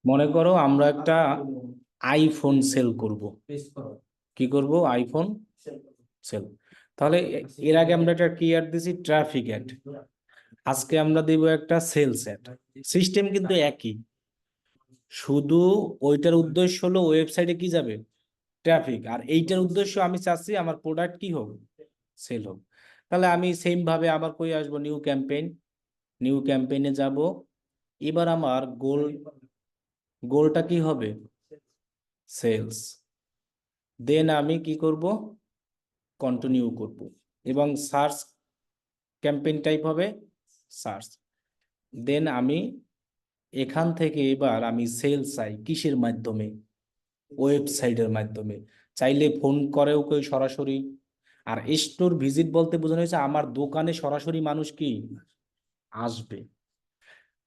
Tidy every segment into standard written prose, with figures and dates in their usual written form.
মনে করো আমরা একটা আইফোন সেল করব। কি করব? IPhone sell. তাহলে এর আগে আমরা একটা কি অ্যাড দিছি? Traffic ad. আজকে আমরা দিব একটা সেলস অ্যাড। সিস্টেম কিন্তু একই, শুধু ওইটার উদ্দেশ্য হলো ওয়েবসাইটে কি যাবে? ট্রাফিক। আর এইটার উদ্দেশ্য আমি চাচ্ছি আমার প্রোডাক্ট কি হোক, সেল হোক। তাহলে আমি সেম ভাবে আবার কই আসবো? New campaign. নিউ ক্যাম্পেইনে যাব। এবার আমার গোলটা কি হবে? সেলস। দেন আমি কি করব? কন্টিনিউ করব। এবং সার্চ ক্যাম্পেইন টাইপ হবে সার্চ। দেন আমি এখান থেকে এবার আমি সেল চাই কিসের মাধ্যমে? ওয়েবসাইটের মাধ্যমে। চাইলে ফোন করেও কেউ সরাসরি। আর স্টোর ভিজিট বলতে বোঝানো হয়েছে আমার দোকানে সরাসরি মানুষ কি আসবে।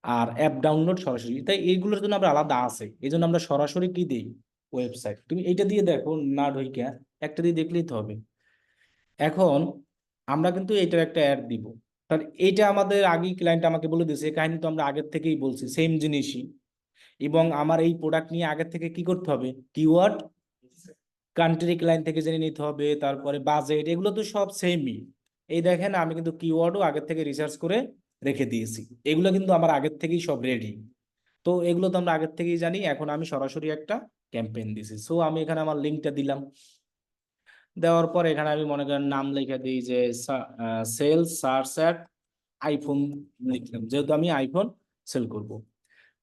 আর অ্যাপ ডাউনলোড সরাসরি, তাই এইগুলোর জন্য আমরা আলাদা আছে, এই জন্য আমরা সরাসরি কি দিই? ওয়েবসাইট। তুমি এইটা দিয়ে দেখো না ঢুইকা, একটা দিয়ে দেখলেই তো হবে। এখন আমরা কিন্তু এটার একটা অ্যাড দিব। কারণ এইটা আমাদের আগেই ক্লায়েন্ট আমাকে বলে দিয়েছে, এই কাহিনী তো আমরা আগের থেকেই বলছি সেম জিনিসই। এবং আমার এই প্রোডাক্ট নিয়ে আগের থেকে কি করতে হবে? কিওয়ার্ড, কান্ট্রি ক্লায়েন্ট থেকে জেনে নিতে হবে, তারপরে বাজেট, এগুলো তো সব সেমই। এই দেখেন আমি কিন্তু কিওয়ার্ডও আগের থেকে রিসার্চ করে রেখে দিয়েছি। এগুলো কিন্তু আমার আগের থেকেই সব রেডি। তো এগুলো তো আমরা আগের থেকেই জানি। এখন আমি সরাসরি একটা ক্যাম্পেইন দিছি। সো আমি এখানে আমার লিঙ্কটা দিলাম। দেওয়ার পর এখানে আমি মনে করেন নাম লিখে দিই যে সেলস সার্চ অ্যাট আইফোন লিখলাম, যেহেতু আমি আইফোন সেল করব।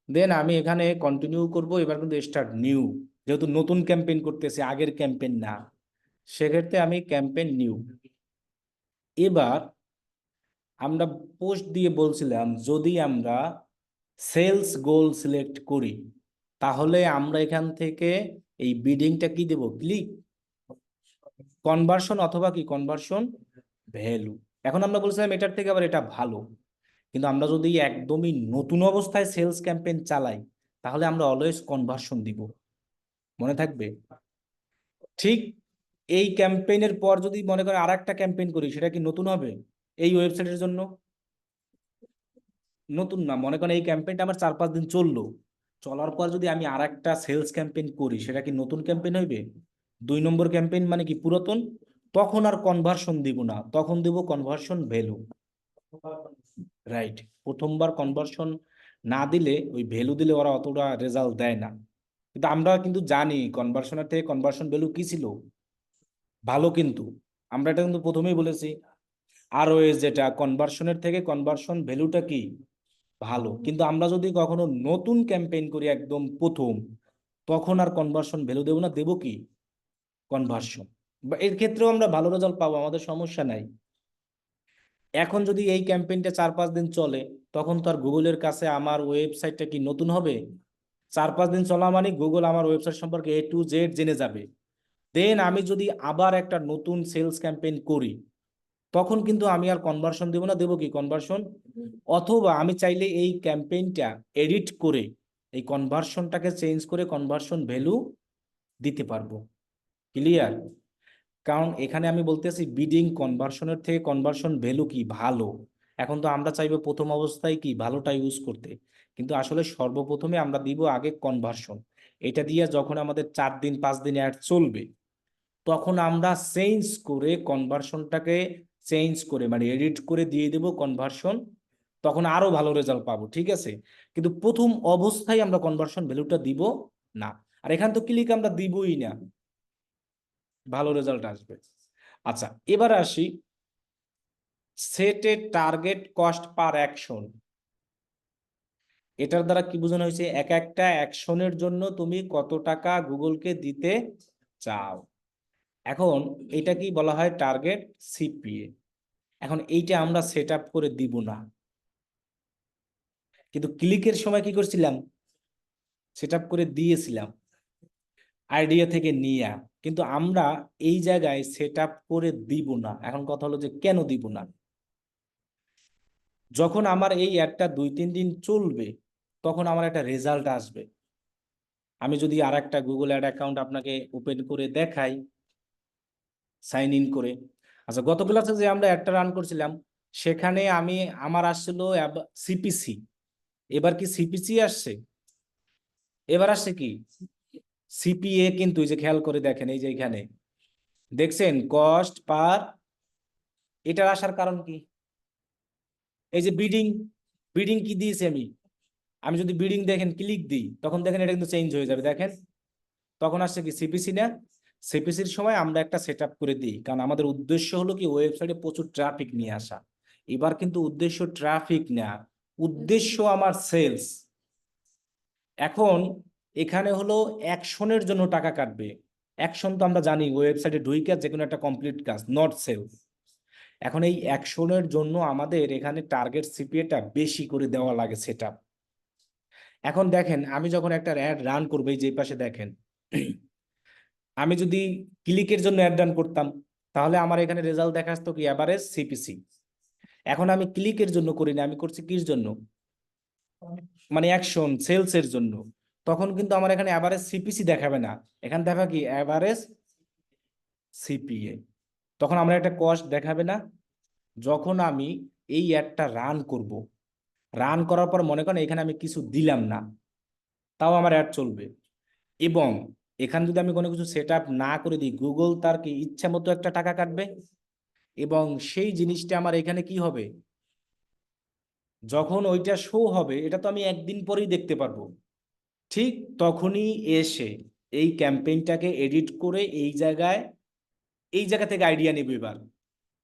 দেন আমি এখানে কন্টিনিউ করব। এবার কিন্তু স্টার্ট নিউ, যেহেতু নতুন ক্যাম্পেইন করতেছি, আগের ক্যাম্পেইন না, সেক্ষেত্রে আমি ক্যাম্পেইন নিউ। এবার আমরা পোস্ট দিয়ে বলছিলাম যদি আমরা সেলস গোল সিলেক্ট করি, তাহলে আমরা এখান থেকে এই বিডিংটা কি দেব? ক্লিক কনভার্সন অথবা কি কনভার্সন ভ্যালু। এখন আমরা বলছিলাম এটার থেকে আবার এটা ভালো। কিন্তু আমরা যদি একদমই নতুন অবস্থায় সেলস ক্যাম্পেইন চালাই, তাহলে আমরা অলওয়েজ কনভার্সন দিব। মনে থাকবে? ঠিক এই ক্যাম্পেইনের পর যদি মনে করেন আর একটা ক্যাম্পেইন করি, সেটা কি নতুন হবে? এই ওয়েবসাইটের জন্য নতুন না। মনে করেন এই ক্যাম্পেইনটা আমার 4-5 দিন চললো, চলার পর যদি আমি আর একটা সেলস ক্যাম্পেইন করি, সেটা কি নতুন ক্যাম্পেইন হইবে? 2 নম্বর ক্যাম্পেইন মানে কি পুরাতন। তখন আর কনভার্সন দিব না, তখন দিব কনভার্সন ভ্যালু। রাইট। প্রথমবার কনভার্সন না দিলে, ওই ভ্যালু দিলে ওরা অতটা রেজাল্ট দেয় না। কিন্তু আমরা কিন্তু জানি কনভার্সনের থেকে কনভার্সন ভ্যালু কি ছিল, ভালো। কিন্তু আমরা এটা কিন্তু প্রথমেই বলেছি, আর ওই যেটা কনভার্সনের থেকে কনভার্সন ভ্যালুটা কি ভালো। কিন্তু আমরা যদি কখনো নতুন ক্যাম্পেইন করি একদম প্রথম, তখন আর কনভার্সন ভ্যালু দেবো না, দেবো কি কনভার্সন। বা এর ক্ষেত্রেও আমরা ভালো রেজাল্ট পাবো, আমাদের সমস্যা নাই। এখন যদি এই ক্যাম্পেইনটা 4-5 দিন চলে, তখন তো আর গুগলের কাছে আমার ওয়েবসাইটটা কি নতুন হবে? 4-5 দিন চলা মানে গুগল আমার ওয়েবসাইট সম্পর্কে A to Z জেনে যাবে। দেন আমি যদি আবার একটা নতুন সেলস ক্যাম্পেইন করি, তখন কিন্তু আমি আর কনভার্সন দেবো না, দেবো কি কনভার্সন। অথবা আমি চাইলে এই ক্যাম্পেইনটা এডিট করে এই কনভার্সনটাকে চেঞ্জ করে কনভার্সন ভ্যালু দিতে পারবো। ক্লিয়ার? কারণ এখানে আমি বলতেছি বিডিং কনভার্সনের থেকে কনভার্সন ভ্যালু কি ভালো। এখন তো আমরা চাইবো প্রথম অবস্থায় কি ভালোটা ইউজ করতে, কিন্তু আসলে সর্বপ্রথমে আমরা দিব আগে কনভার্সন। এটা দিয়ে যখন আমাদের 4-5 দিন অ্যাড চলবে, তখন আমরা চেঞ্জ করে কনভার্সনটাকে চেঞ্জ করে মানে এডিট করে দিয়ে দেব কনভার্সন। তখন আরো ভালো রেজাল্ট পাবো, ঠিক আছে। কিন্তু প্রথম অবস্থায় আমরা কনভার্সন ভ্যালুটা দিব না। আর এখান তো ক্লিক আমরা দিবই না, ভালো রেজাল্ট আসবে। আচ্ছা, এবার আসি set a target cost per action. এটার দ্বারা কি বোঝানো হয়েছে? এক একটা অ্যাকশনের জন্য তুমি কত টাকা গুগলকে দিতে চাও। এখন এটা কি বলা হয়? Target CPA. এখন এইটা আমরা সেট আপ করে দিব না, কিন্তু ক্লিকের সময় কি করছিলাম? সেট আপ করে দিয়েছিলাম আইডিয়া থেকে নিয়ে। কিন্তু আমরা এই জায়গায় সেট আপ করে দিব না। এখন কথা হলো যে কেন দিব না? যখন আমার এই অ্যাডটা 2-3 দিন চলবে, তখন আমার একটা রেজাল্ট আসবে। আমি যদি আর একটা গুগল অ্যাড অ্যাকাউন্ট আপনাকে ওপেন করে দেখাই, সাইন ইন করে। আচ্ছা, গত ক্লাসে যে আমরা অ্যাডটা রান করছিলাম, সেখানে আমার আসছিল সিপিসি। এবার কি সিপিসি আসছে? এবার আসছে কি সিপিএ, কিন্তু এই যে খেয়াল করে দেখেন এই যে এখানে দেখছেন কস্ট পার, এটার আসার কারণ কি? এই যে বিডিং, বিডিং কি দিয়েছি আমি, আমি যদি বিডিং দেখেন ক্লিক দিই তখন দেখেন এটা কিন্তু চেঞ্জ হয়ে যাবে দেখেন, তখন আসছে কি সিপিসি না? সিপিসির সময় আমরা একটা সেট আপ করে দিই, কারণ আমাদের উদ্দেশ্য হলো কি ওয়েবসাইটে প্রচুর ট্রাফিক নিয়ে আসা। এবার কিন্তু উদ্দেশ্য ট্রাফিক না, উদ্দেশ্য আমার সেলস। এখন এখানে হলো অ্যাকশনের জন্য টাকা কাটবে। অ্যাকশন তো আমরা জানি ওয়েবসাইটে ঢুইকে যে কোনো একটা কমপ্লিট কাজ, নট সেলস। এখন এই অ্যাকশনের জন্য আমাদের এখানে টার্গেট সিপিএটা বেশি করে দেওয়া লাগে সেট আপ। এখন দেখেন আমি যখন একটা অ্যাড রান করবো, এই যে পাশে দেখেন আমি যদি ক্লিকের জন্য অ্যাড রান করতাম তাহলে আমার এখানে রেজাল্ট দেখাতো কি এভারেজ সিপিসি। এখন আমি ক্লিকের জন্য করি না, আমি করছি কির জন্য, মানে অ্যাকশন সেলস এর জন্য। তখন কিন্তু আমার এখানে এভারেজ সিপিসি দেখাবে না, এখানে দেখা কি এভারেজ সিপিএ। তখন আমরা একটা কস্ট দেখাবে না। যখন আমি এই অ্যাডটা রান করব, রান করার পর মনে করেন এখানে আমি কিছু দিলাম না, তাও আমার অ্যাড চলবে। এবং এখানে যদি আমি কোনো কিছু সেট আপ না করে দিই, গুগল তার কি ইচ্ছা মতো একটা টাকা কাটবে। এবং সেই জিনিসটা আমার এখানে কি হবে, যখন ওইটা শো হবে এটা তো আমি একদিন পরেই দেখতে পারবো, ঠিক তখনই এসে এই ক্যাম্পেইনটাকে এডিট করে এই জায়গা থেকে আইডিয়া নেব। এবার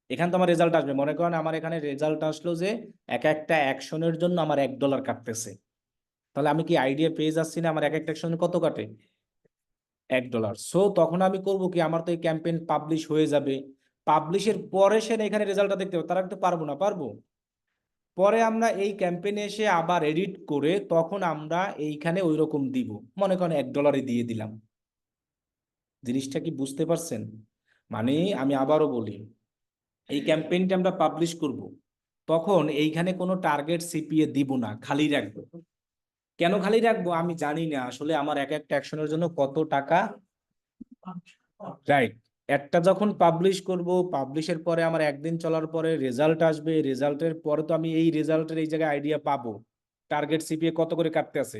এখানে তো আমার রেজাল্ট আসবে, মনে করেন আমার এখানে রেজাল্ট আসলো যে এক একটা অ্যাকশনের জন্য আমার $1 কাটতেছে, তাহলে আমি কি আইডিয়া পেয়ে যাচ্ছি না আমার এক একটা অ্যাকশনে কত কাটে, $1। সো তখন আমি করব কি, আমার তো এই ক্যাম্পেইন পাবলিশ হয়ে যাবে, পাবলিশের পরে সে এখানে রেজাল্টটা দেখতে পাবে, তারা তো পারবো না, পারবো। পরে আমরা এই ক্যাম্পেইনে এসে আবার এডিট করে তখন আমরা এইখানে ওই রকম দিব, মনে করেন $1 দিয়ে দিলাম। জিনিসটা কি বুঝতে পারছেন? মানে আমি আবারও বলি, এই ক্যাম্পেইনটা আমরা পাবলিশ করব, তখন এইখানে কোনো টার্গেট সিপিএ দিব না, খালি রাখবো। কেন খালি রাখবো আমি জানি না আসলে আমার এক একটা অ্যাকশনের জন্য কত টাকা, রাইট। একটা যখন পাবলিশ করব, পাবলিশের পরে আমার একদিন চলার পরে রেজাল্ট আসবে, রেজাল্টের পরে তো আমি এই রেজাল্টের এই জায়গায় আইডিয়া পাবো টার্গেট সিপিএ কত করে কাটতে আছে।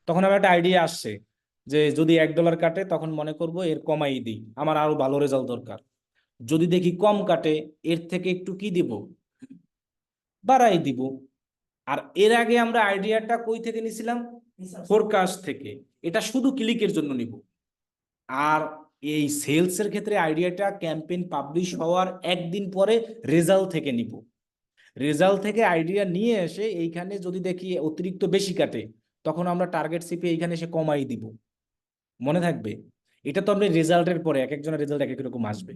তখন আমার একটা আইডিয়া আসছে যে যদি $1 কাটে তখন মনে করব এর কমাই দিই, আমার আরো ভালো রেজাল্ট দরকার। যদি দেখি কম কাটে এর থেকে একটু কি দিব, বাড়াই দিব। আর এর আগে আমরা আইডিয়াটা কই থেকে নিছিলাম, ফোরকাস্ট থেকে। এটা শুধু ক্লিকের জন্য নিব। আর এই সেলস এর ক্ষেত্রে আইডিয়াটা ক্যাম্পেইন পাবলিশ হওয়ার একদিন পরে রেজাল্ট থেকে নিব। রেজাল্ট থেকে আইডিয়া নিয়ে এসে এইখানে যদি দেখি অতিরিক্ত বেশি কাটে তখন আমরা টার্গেট সিপি এইখানে এসে কমাই দিব। মনে থাকবে, এটা তো আপনি রেজাল্টের পরে এক একজনের রেজাল্ট এক এক রকম আসবে।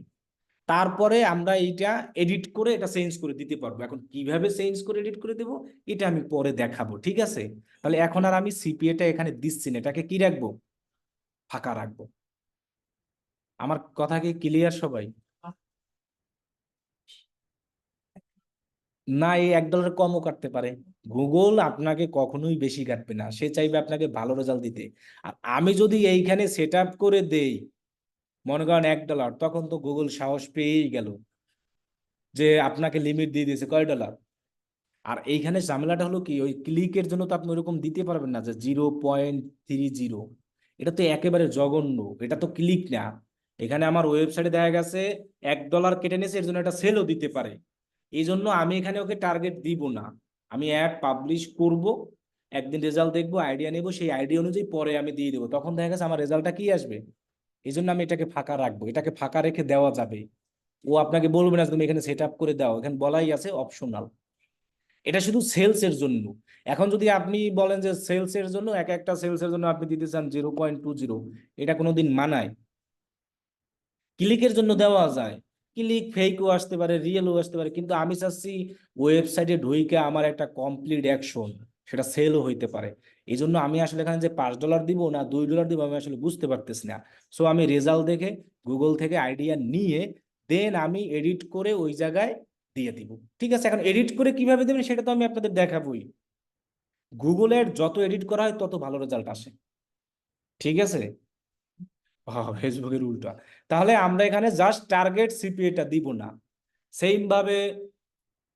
তারপরে আমরা এইটা এডিট করে এটা চেঞ্জ করে দিতে পারবো। এখন কিভাবে চেঞ্জ করে এডিট করে দেবো এটা আমি পরে দেখাবো, ঠিক আছে? তাহলে এখন আর আমি সিপিএটা এখানে দিচ্ছি না, এটাকে কি রাখবো, ফাঁকা রাখবো। আমার কথা কি ক্লিয়ার সবাই? না, এই $1 কমও কাটতে পারে। গুগল আপনাকে কখনোই বেশি কাটবে না, সে চাইবে আপনাকে ভালো রেজাল্ট দিতে। আর আমি যদি এইখানে সেট আপ করে দেই মনে করেন $1, তখন তো গুগল সাহস পেয়েই গেল যে আপনাকে লিমিট দিয়ে দিয়েছে কয় ডলার। আর এইখানে ঝামেলাটা হলো কি, ওই ক্লিকের জন্য তো আপনি ওইরকম দিতে পারবেন না যে 0.30। এটা তো একেবারে জঘন্য, এটা তো ক্লিক না। এখানে আমার ওয়েবসাইটে দেখা গেছে $1 কেটে নিয়েছে, এর জন্য একটা সেলও দিতে পারে। এই জন্য আমি এখানে ওকে টার্গেট দিব না। আমি অ্যাড পাবলিশ করব, একদিন রেজাল্ট দেখবো, আইডিয়া নেবো, সেই আইডিয়া অনুযায়ী পরে আমি দিয়ে দেবো, তখন দেখা গেছে আমার রেজাল্টটা কি আসবে। এই জন্য আমি এটাকে ফাঁকা রাখবো, এটাকে ফাঁকা রেখে দেওয়া যাবে। ও আপনাকে বলবে না যে তুমি এখানে সেট আপ করে দাও, এখানে বলাই আছে অপশনাল। এটা শুধু সেলস এর জন্য। এখন যদি আপনি বলেন যে সেলস এর জন্য এক একটা সেলস এর জন্য আপনি দিতে চান 0.20, এটা কোনোদিন মানায়? ক্লিকের জন্য দেওয়া যায়, ক্লিক ফেকও আসতে পারে রিয়েলও আসতে পারে, কিন্তু আমি চাচ্ছি ওয়েবসাইটে ঢুইকে আমার একটা কমপ্লিট অ্যাকশন, সেটা সেলও হইতে পারে। এই জন্য আমি আসলে এখানে যে $5 দিব না $2 দিব আমি আসলে বুঝতে পারতেছি না। সো আমি রেজাল্ট দেখে গুগল থেকে আইডিয়া নিয়ে দেন আমি এডিট করে ওই জায়গায় দিয়ে দিব। ঠিক আছে, এখন এডিট করে কিভাবে দেবেন সেটা তো আমি আপনাদের দেখাবোই। গুগলের যত এডিট করা হয় তত ভালো রেজাল্ট আসে, ঠিক আছে? ফেসবুকের উল্টা। তাহলে আমরা এখানে জাস্ট টার্গেট সিপিএটা দিব না। সেম ভাবে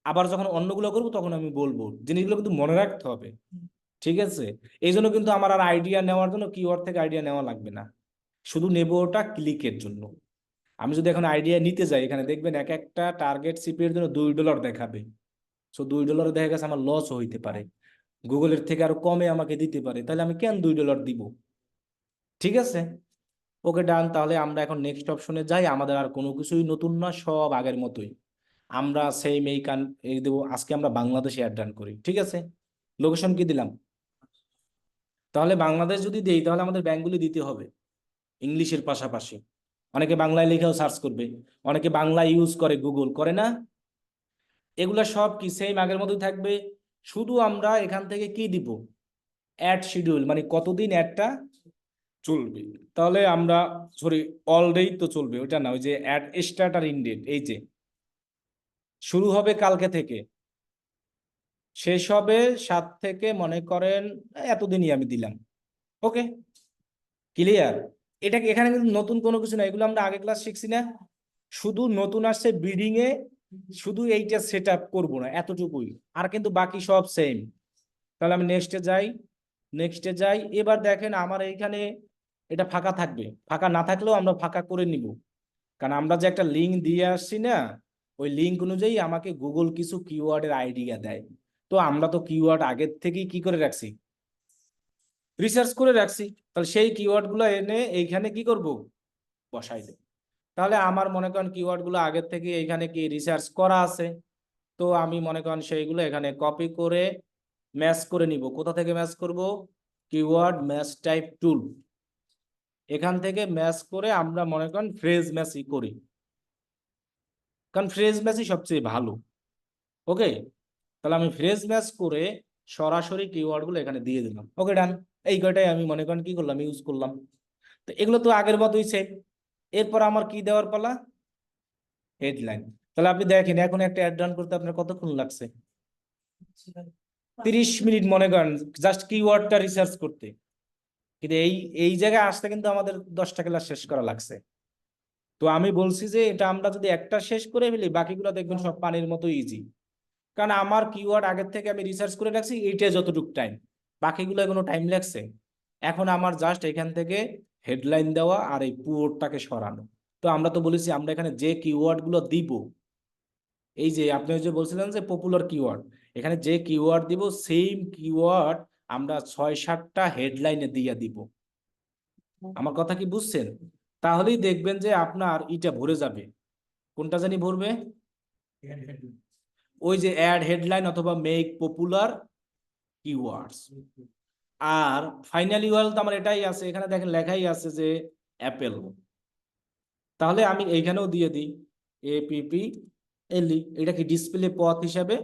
আবার যখন অন্যগুলো করবো তখন আমি বলবো, জিনিসগুলো কিন্তু মনে রাখতে হবে। ঠিক আছে, এই জন্য কিন্তু আমার আর আইডিয়া নেওয়ার জন্য কিওয়ার্ড থেকে আইডিয়া নেওয়া লাগবে না, শুধু নেব ওটা ক্লিকের জন্য। আমি যদি এখন আইডিয়া নিতে যাই, এখানে দেখবেন এক একটা টার্গেট সিপি এর জন্য $2 দেখাবে। সো $2 দেখা গেছে আমার লস হইতে পারে, গুগলের থেকে আরো কমে আমাকে দিতে পারে, তাহলে আমি কেন $2 দিব? ঠিক আছে, ওকে ডান। তাহলে আমরা এখন নেক্সট অপশনে যাই, আমাদের আর কোনো কিছুই নতুন না, সব আগের মতোই। আমরা সেম এই দেবো, আজকে আমরা বাংলাদেশে অ্যাড রান করি, ঠিক আছে। লোকেশন কি দিলাম? তাহলে বাংলাদেশ যদি দেই তাহলে আমাদের ব্যাংকগুলি দিতে হবে ইংলিশের পাশাপাশি। অনেকে বাংলায় লিখেও সার্চ করবে, অনেকে বাংলা ইউজ করে, গুগল করে না। এগুলা সব কি সেম আগের মতোই থাকবে, শুধু আমরা এখান থেকে কি দিব, অ্যাড শিডিউল, মানে কতদিন অ্যাডটা চলবে। তাহলে আমরা, সরি, অলরেডি তো চলবে ওইটা না, ওই যে অ্যাড স্টার্ট আর ইন্ডেট, এই যে শুরু হবে কালকে থেকে, শেষ হবে 7 থেকে, মনে করেন এতদিনই আমি দিলাম। ওকে, ক্লিয়ার? এটাকে এখানে কিন্তু নতুন কোনো কিছু না, এগুলো আমরা আগে ক্লাস শিখছি না, শুধু নতুন আসছে বিডিং এ, শুধু এইটা সেট আপ করবো না, এতটুকুই, আর কিন্তু বাকি সব সেম। তাহলে আমি নেক্সটে যাই, নেক্সটে যাই। এবার দেখেন আমার এইখানে এটা ফাঁকা থাকবে, ফাঁকা না থাকলেও আমরা ফাঁকা করে নিব, কারণ আমরা যে একটা লিঙ্ক দিয়ে আসছি না, ওই লিঙ্ক অনুযায়ী আমাকে গুগল কিছু কিওয়ার্ডের আইডিয়া দেয়। তো আমরা তো কিওয়ার্ড আগের থেকেই কি করে রাখছি, রিসার্চ করে রাখছি, তাহলে সেই কিওয়ার্ড গুলো এনে এইখানে কি করব, বসাই দেব। তাহলে আমার মনে করেন কিওয়ার্ড গুলো আগের থেকে এইখানে কি রিসার্চ করা আছে, তো আমি মনে করেন সেইগুলো এখানে কপি করে ম্যাচ করে নিব। কোথা থেকে ম্যাচ করব, কিওয়ার্ড ম্যাচ টাইপ টুল, এখান থেকে ম্যাচ করে আমরা মনে করেন ফ্রেজ ম্যাচই করি, কারণ ফ্রেজ ম্যাচই সবচেয়ে ভালো। ওকে, তাহলে আমি ফ্রেজ ম্যাচ করে সরাসরি কিওয়ার্ড গুলো এখানে দিয়ে দিলাম। ওকে ডান, এই কয়টাই আমি মনে করেন কি করলাম, ইউজ করলাম। তো এগুলো তো আগের মতোই সেম। এরপর আমার কি দেওয়ার পালা, হেডলাইন। তাহলে আপনি দেখেন এখন একটা অ্যাড রান করতে আপনার কতক্ষণ লাগছে, 30 মিনিট মনে করেন, জাস্ট কিওয়ার্ডটা রিসার্চ করতে। কিন্তু এই এই জায়গায় আসতে কিন্তু আমাদের 10টা ক্লাস শেষ করা লাগছে। তো আমি বলছি যে এটা আমরা যদি একটা শেষ করে ফেলি, বাকিগুলো দেখবেন সব পানির মতো ইজি, কারণ আমার কিওয়ার্ড আগের থেকে আমি রিসার্চ করে রাখছি, এইটা যতটুকু টাইম, বাকিগুলো কোনো টাইম লাগছে। এখন আমার জাস্ট এখান থেকে হেডলাইন দেওয়া আর এই পুরোটাকে সরানো। তো আমরা তো বলেছি আমরা এখানে যে কিওয়ার্ড গুলো দিব, এই যে আপনি যে বলছিলেন যে পপুলার কিওয়ার্ড, এখানে যে কিওয়ার্ড দিব সেম কিওয়ার্ড আমরা 6-7টা হেডলাইনে দিয়ে দিব। আমার কথা কি বুঝছেন? তাহলেই দেখবেন যে আপনার ইটা ভরে যাবে। কোনটা জানি ভরবে, ওই যে অ্যাড হেডলাইন অথবা মেক পপুলার কিওয়ার্ডস। আর ফাইনাল ইউআরএল তো আমার এটাই আছে, এখানে দেখেন লেখাই আছে যে অ্যাপেল। তাহলে আমি এইখানেও দিয়ে দিই এপিপি এলই, এটা কি ডিসপ্লে পথ হিসাবে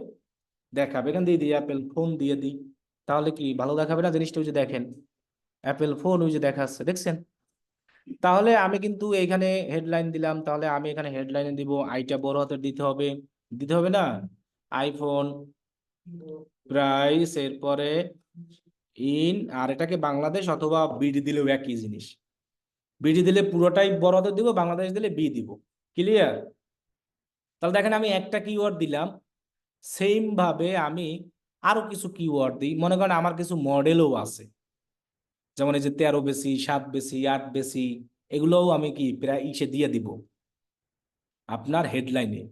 দেখাবে, এখান দিয়ে দিই অ্যাপেল ফোন দিয়ে দিই, তাহলে কি ভালো দেখাবে না জিনিসটা? ওই যে দেখেন অ্যাপেল ফোন ওই যে দেখাচ্ছে, দেখছেন? তাহলে আমি কিন্তু এইখানে হেডলাইন দিলাম, তাহলে আমি এখানে হেডলাইনে দিব আইটা বড় হাতের দিতে হবে, দিতে হবে না, আইফোন প্রাইস, এরপরে ইন, আর এটাকে বাংলাদেশ অথবা বিডি দিলেও একই জিনিস, বিডি দিলে পুরোটাই বড় হাতের দিব, বাংলাদেশ দিলে বি দিব। ক্লিয়ার? তাহলে দেখেন আমি একটা কিওয়ার্ড দিলাম, সেম ভাবে আমি আরো কিছু কিওয়ার্ড দিই, মনে করেন আমার কিছু মডেলও আছে, যেমন এই যে 13 বেশি, 7 বেশি, 8 বেশি, এগুলোও আমি কি প্রায় ইসে দিয়ে দিব আপনার হেডলাইনে।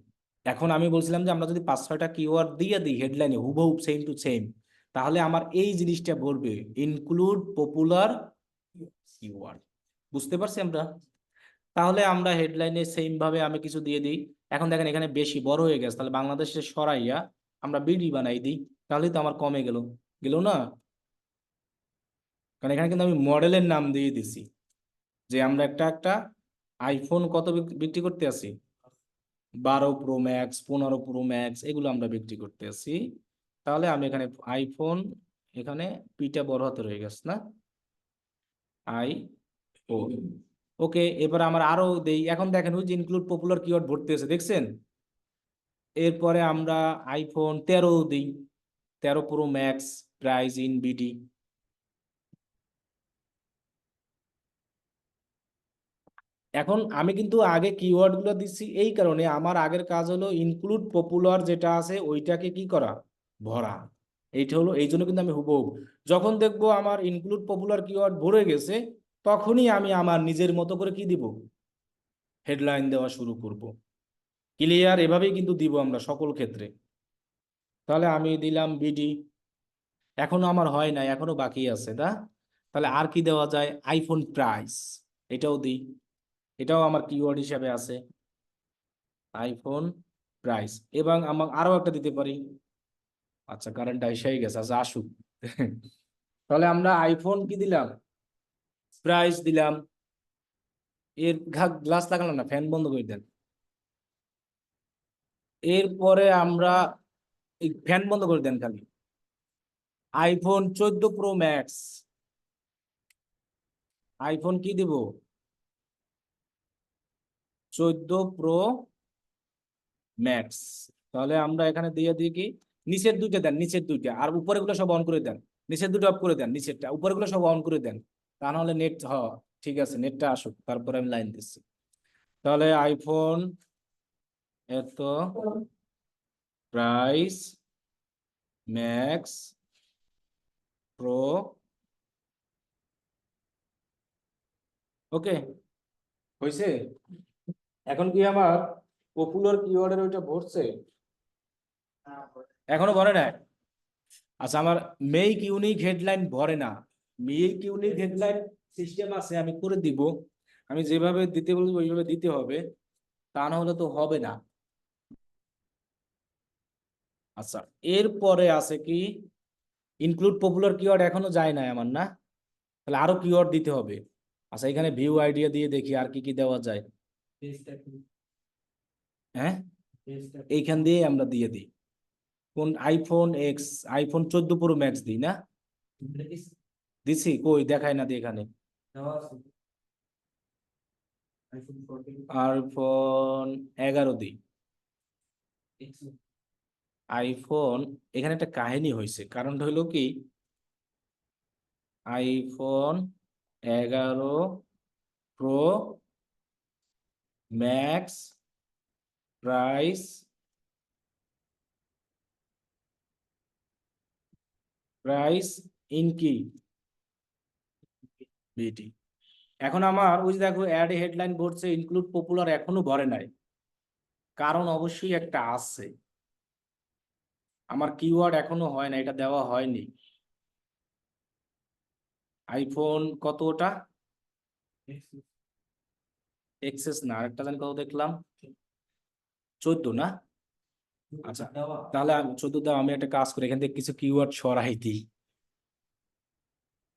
এখন আমি বলছিলাম যে আমরা যদি 5-6টা কিওয়ার্ড দিয়ে দিই হেডলাইনে হুবহু সেম টু সেম, তাহলে আমার এই জিনিসটা বলবে ইনক্লুড পপুলার কিওয়ার্ড। বুঝতে পারছি আমরা? তাহলে আমরা হেডলাইনে সেম ভাবে আমি কিছু দিয়ে দিই। এখন দেখেন এখানে বেশি বড় হয়ে গেছে, তাহলে বাংলাদেশে সরাইয়া আমরা বিডি বানাই দিই, তাহলেই তো আমার কমে গেল, গেল না? কারণ এখানে কিন্তু আমি মডেলের নাম দিয়ে দিছি, যে আমরা একটা একটা আইফোন কত বিক্রি করতে আছি, 12 প্রো ম্যাক্স, 15 প্রো ম্যাক্স, এগুলো আমরা বিক্রি করতে আছি। তাহলে আমি এখানে আইফোন, এখানে পিটা বড় হাতে রয়ে গেছে না, আই ও, ওকে। এবার আমার আরো দেই, এখন দেখেন ওই যে ইনক্লুড পপুলার কিওয়ার্ড ভর্তি আছে, দেখছেন? এরপরে আমরা আইফোন 13 দিই, 13 pro max, price in BD. এখন আমি কিন্তু আগে কিওয়ার্ড গুলো দিচ্ছি এই কারণে, আমার আগের কাজ হলো ইনক্লুড পপুলার যেটা আছে ওইটাকে কি করা, ভরা। এইটা হলো, এই জন্য কিন্তু আমি হুবহু যখন দেখবো আমার ইনক্লুড পপুলার কিওয়ার্ড ভরে গেছে, তখনই আমি আমার নিজের মতো করে কি দিব, হেডলাইন দেওয়া শুরু করব। ক্লিয়ার? এভাবেই কিন্তু দিব আমরা সকল ক্ষেত্রে। তাহলে আমি দিলাম বিডি, এখনো আমার হয় নাই, এখনো বাকি আছে তা। তাহলে আর কি দেওয়া যায়, আইফোন প্রাইস, এটাও দিই, এটাও আমার কিওয়ার্ড হিসাবে আছে, আইফোন প্রাইস। এবং আমার আরো একটা দিতে পারি, আচ্ছা কারেন্ট এসেই গেছে, আচ্ছা আসুক। তাহলে আমরা আইফোন কি দিলাম, প্রাইস দিলাম। এর গ্লাস লাগালাম না, ফ্যান বন্ধ করে দেন। এরপরে আমরা ফ্যান বন্ধ করে দেন খালি, আইফোন 14 প্রো ম্যাক্স, আইফোন কি দিব, 14 প্রো ম্যাক্স। তাহলে আমরা এখানে দিয়ে দিই কি, নিচের দুইটা দেন, নিচের দুইটা, আর উপরে গুলো সব অন করে দেন। নিচের দুটো অফ করে দেন, নিচেরটা, উপরে গুলো সব অন করে দেন। তা নাহলে নেট, ঠিক আছে, নেটটা আসুক, তারপরে আমি লাইন দিচ্ছি। তাহলে আইফোন এত প্রাইস ম্যাক্স প্রো, ওকে হয়েছে। এখন কি আমার পপুলার কিওয়ার্ডের ওইটা ভরছে, এখনো ভরে না? আচ্ছা আমার মেক ইউনিক হেডলাইন ভরে না, মেক ইউনিক হেডলাইন সিস্টেম আছে, আমি করে দিব। আমি যেভাবে দিতে বলবো ওইভাবে দিতে হবে, তা না হলে তো হবে না। আচ্ছা এরপরে আছে কি, ইনক্লুড পপুলার কিওয়ার্ড এখনো যায় না আমার, না? তাহলে আরো কিওয়ার্ড দিতে হবে। আচ্ছা এখানে ভিউ আইডিয়া দিয়ে দেখি আর কি কি দেওয়া যায়। হ্যাঁ, এইখান দিয়ে আমরা দিয়ে দিই কোন, iPhone x, iPhone 14 pro max দিই না? দিছি কই, দেখায় না দিয়ে এখানে। আইফোন 11 দিই, আইফোন, এখানে একটা কাহিনী হয়েছে, কারণটা হলো কি, iPhone 11 pro max price, price in কি বিটি। এখন আমার ওই যে দেখো অ্যাড হেডলাইন ভরছে, ইনক্লুড পপুলার এখনো ভরে নাই, কারণ অবশ্যই একটা আছে, আমার কিওয়ার্ড এখনো হয় না, এটা দেওয়া হয়নি। আইফোন কত ওটা, এক্সেস না, আরেকটা জানি কত দেখলাম, 14 না? আচ্ছা তাহলে 14 দাও, আমি একটা কাজ করি, এখান থেকে কিছু কিওয়ার্ড সরাই দিই,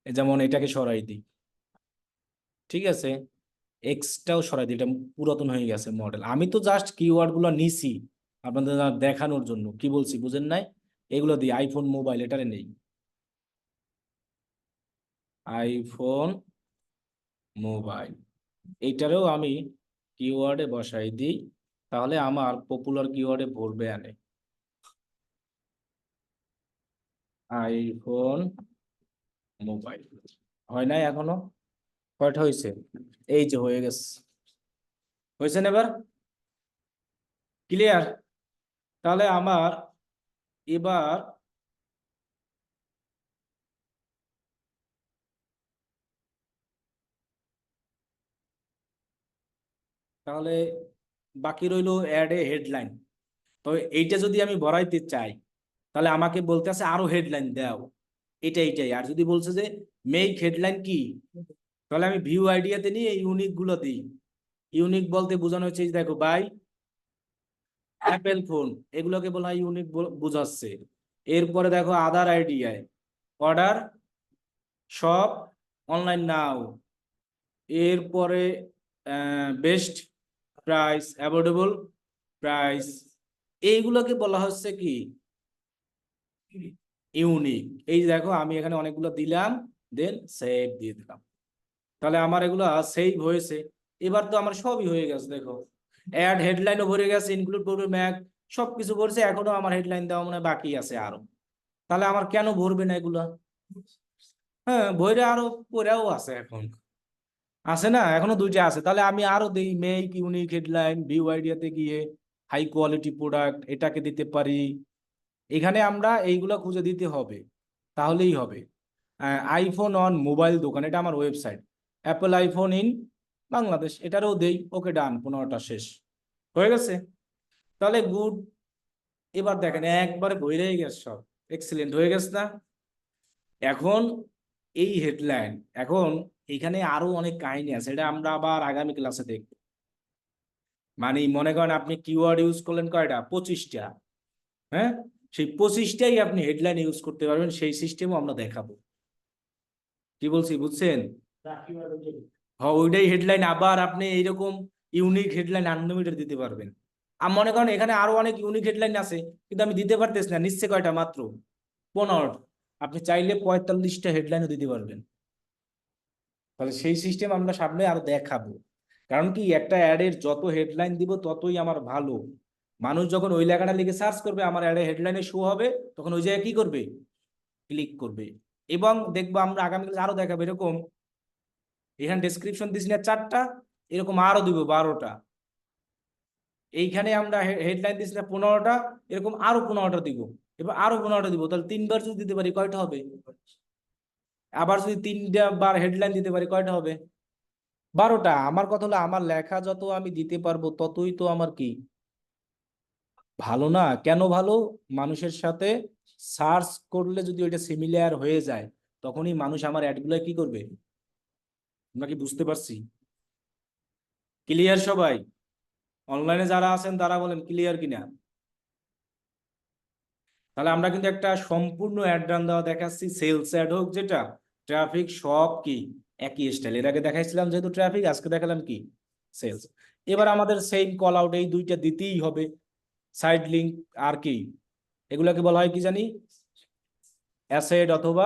যেমন এটাকে সরাই দিই, ঠিক আছে, এক্সটাও সরাই দিই, এটা পুরাতন হয়ে গেছে মডেল। আমি তো জাস্ট কিওয়ার্ড গুলো নিছি আপনাদের দেখানোর জন্য, কি বলছি বুঝেন নাই? এগুলো দিই, আইফোন মোবাইল এটারে নেই, আইফোন মোবাইল, এইটারেও আমি কিওয়ার্ডে বসাই দিই, তাহলে আমার পপুলার কিওয়ার্ডে ভরবে আনে, আইফোন মোবাইল। হয় নাই এখনো, কয়টা হয়েছে, এই যে হয়ে গেছে, হয়েছে না এবার? ক্লিয়ার? তাহলে আমার এবার, তাহলে বাকি রইলো অ্যাড এ হেডলাইন। তো এইটা যদি আমি ভরাইতে চাই, তাহলে আমাকে বলতে আছে আরো হেডলাইন দাও, এইটাই। আর যদি বলছে যে মেক হেডলাইন কি, তাহলে আমি ভিউ আইডিয়াতে নিয়ে এই ইউনিক গুলো দিই। ইউনিক বলতে বোঝানো হচ্ছে, এই দেখো বাই অ্যাপেল ফোন, এগুলোকে বলা হয় ইউনিক, বোঝাচ্ছে। এরপরে দেখো আদার আইডিয়ায়, অর্ডার শপ অনলাইন নাও, এরপরে বেস্ট প্রাইস, অ্যাফোর্ডেবল প্রাইস, এইগুলোকে বলা হচ্ছে কি ইউনিক। এই যে দেখো আমি এখানে অনেকগুলো দিলাম, দেন সেভ দিয়ে দিলাম, তাহলে আমার এগুলো সেভ হয়েছে। এবার তো আমার সবই হয়ে গেছে, দেখো অ্যাড হেডলাইনও ভরে গেছে, ইনক্লুড করবে ম্যাক, সবকিছু ভরছে, এখনো আমার হেডলাইন দেওয়া মনে হয় বাকি আছে আরো। তাহলে আমার কেন ভরবে না এগুলা? হ্যাঁ ভরে আরো পরেও আছে, এখন আছে না, এখনো দুইটা আছে। তাহলে আমি আরো দিই, মেক ইউনিক হেডলাইন, ভিউ আইডিয়াতে গিয়ে হাই কোয়ালিটি প্রোডাক্ট, এটাকে দিতে পারি। এখানে আমরা এইগুলা খুঁজে দিতে হবে, তাহলেই হবে। আইফোন অন মোবাইল দোকান, এটা আমার website. Apple iPhone in Bangladesh, এটারও দেই। ওকে ডান, 15টা শেষ হয়ে গেছে। তাহলে গুড। এবার দেখেন একবারে বইরেই গেছে সব, এক্সিলেন্ট হয়ে গেছে না? এখন এই হেডলাইন, এখন এখানে আরো অনেক কাহিনী আছে, এটা আমরা আবার আগামী ক্লাসে দেখব। মানে মনে করেন আপনি কিওয়ার্ড ইউজ করলেন কয়টা, 25টা। হ্যাঁ, সেই 25টাই আপনি হেডলাইন ইউজ করতে পারবেন, সেই সিস্টেমও আমরা দেখাবো। কি বলছি বুঝছেন? হ্যাঁ, ওইটাই হেডলাইন। আবার আপনি এইরকম ইউনিক হেডলাইন আনলিমিটেড দিতে পারবেন। আর মনে করেন এখানে আরো অনেক ইউনিক হেডলাইন আছে, কিন্তু আমি দিতে পারতেছি না, নিচ্ছে কয়টা মাত্র 15। আপনি চাইলে 45টা হেডলাইনও দিতে পারবেন। তাহলে সেই সিস্টেম আমরা সামনে আরো দেখাবো। কারণ কি, একটা অ্যাডের যত হেডলাইন দিব ততই আমার ভালো। মানুষ যখন ওই লেখাটা লিখে সার্চ করবে, আমার অ্যাডে হেডলাইনে শো হবে, তখন ওই জায়গায় কি করবে, ক্লিক করবে। এবং দেখবো আমরা আগামী ক্লাসে আরো দেখাবো এরকম। এখানে ডেসক্রিপশন দিছি না 4টা, এরকম আরো দিব 12টা। এইখানে আমরা হেডলাইন দিছি না 15টা, এরকম আরো 15টা দিব। এবার আরো 15টা দিব, তাহলে 3বার যদি দিতে পারি কয়টা হবে? আবার যদি 3টা বার হেডলাইন দিতে পারি কয়টা হবে? 12টা। আমার কথা হলো, আমার লেখা যত আমি দিতে পারবো ততই তো আমার কি ভালো না? কেন ভালো? মানুষের সাথে সার্চ করলে যদি ওইটা সিমিলার হয়ে যায়, তখনই মানুষ আমার অ্যাডগুলো কি করবে। আমরা কি বুঝতে পারছি? ক্লিয়ার সবাই? অনলাইনে যারা আছেন তারা বলেন ক্লিয়ার কিনা। তাহলে আমরা কিন্তু একটা সম্পূর্ণ অ্যাড রান দেওয়া দেখাচ্ছি, সেলস অ্যাড হোক যেটা, ট্রাফিক, সব কি একই স্টাইল। এর আগে দেখাইছিলাম যেহেতু ট্রাফিক, আজকে দেখালাম কি সেলস। এবার আমাদের সেম কল আউট এই দুইটা দিতেই হবে। সাইড লিঙ্ক আর কি, এগুলাকে বলা হয় কি জানি, অ্যাসেট অথবা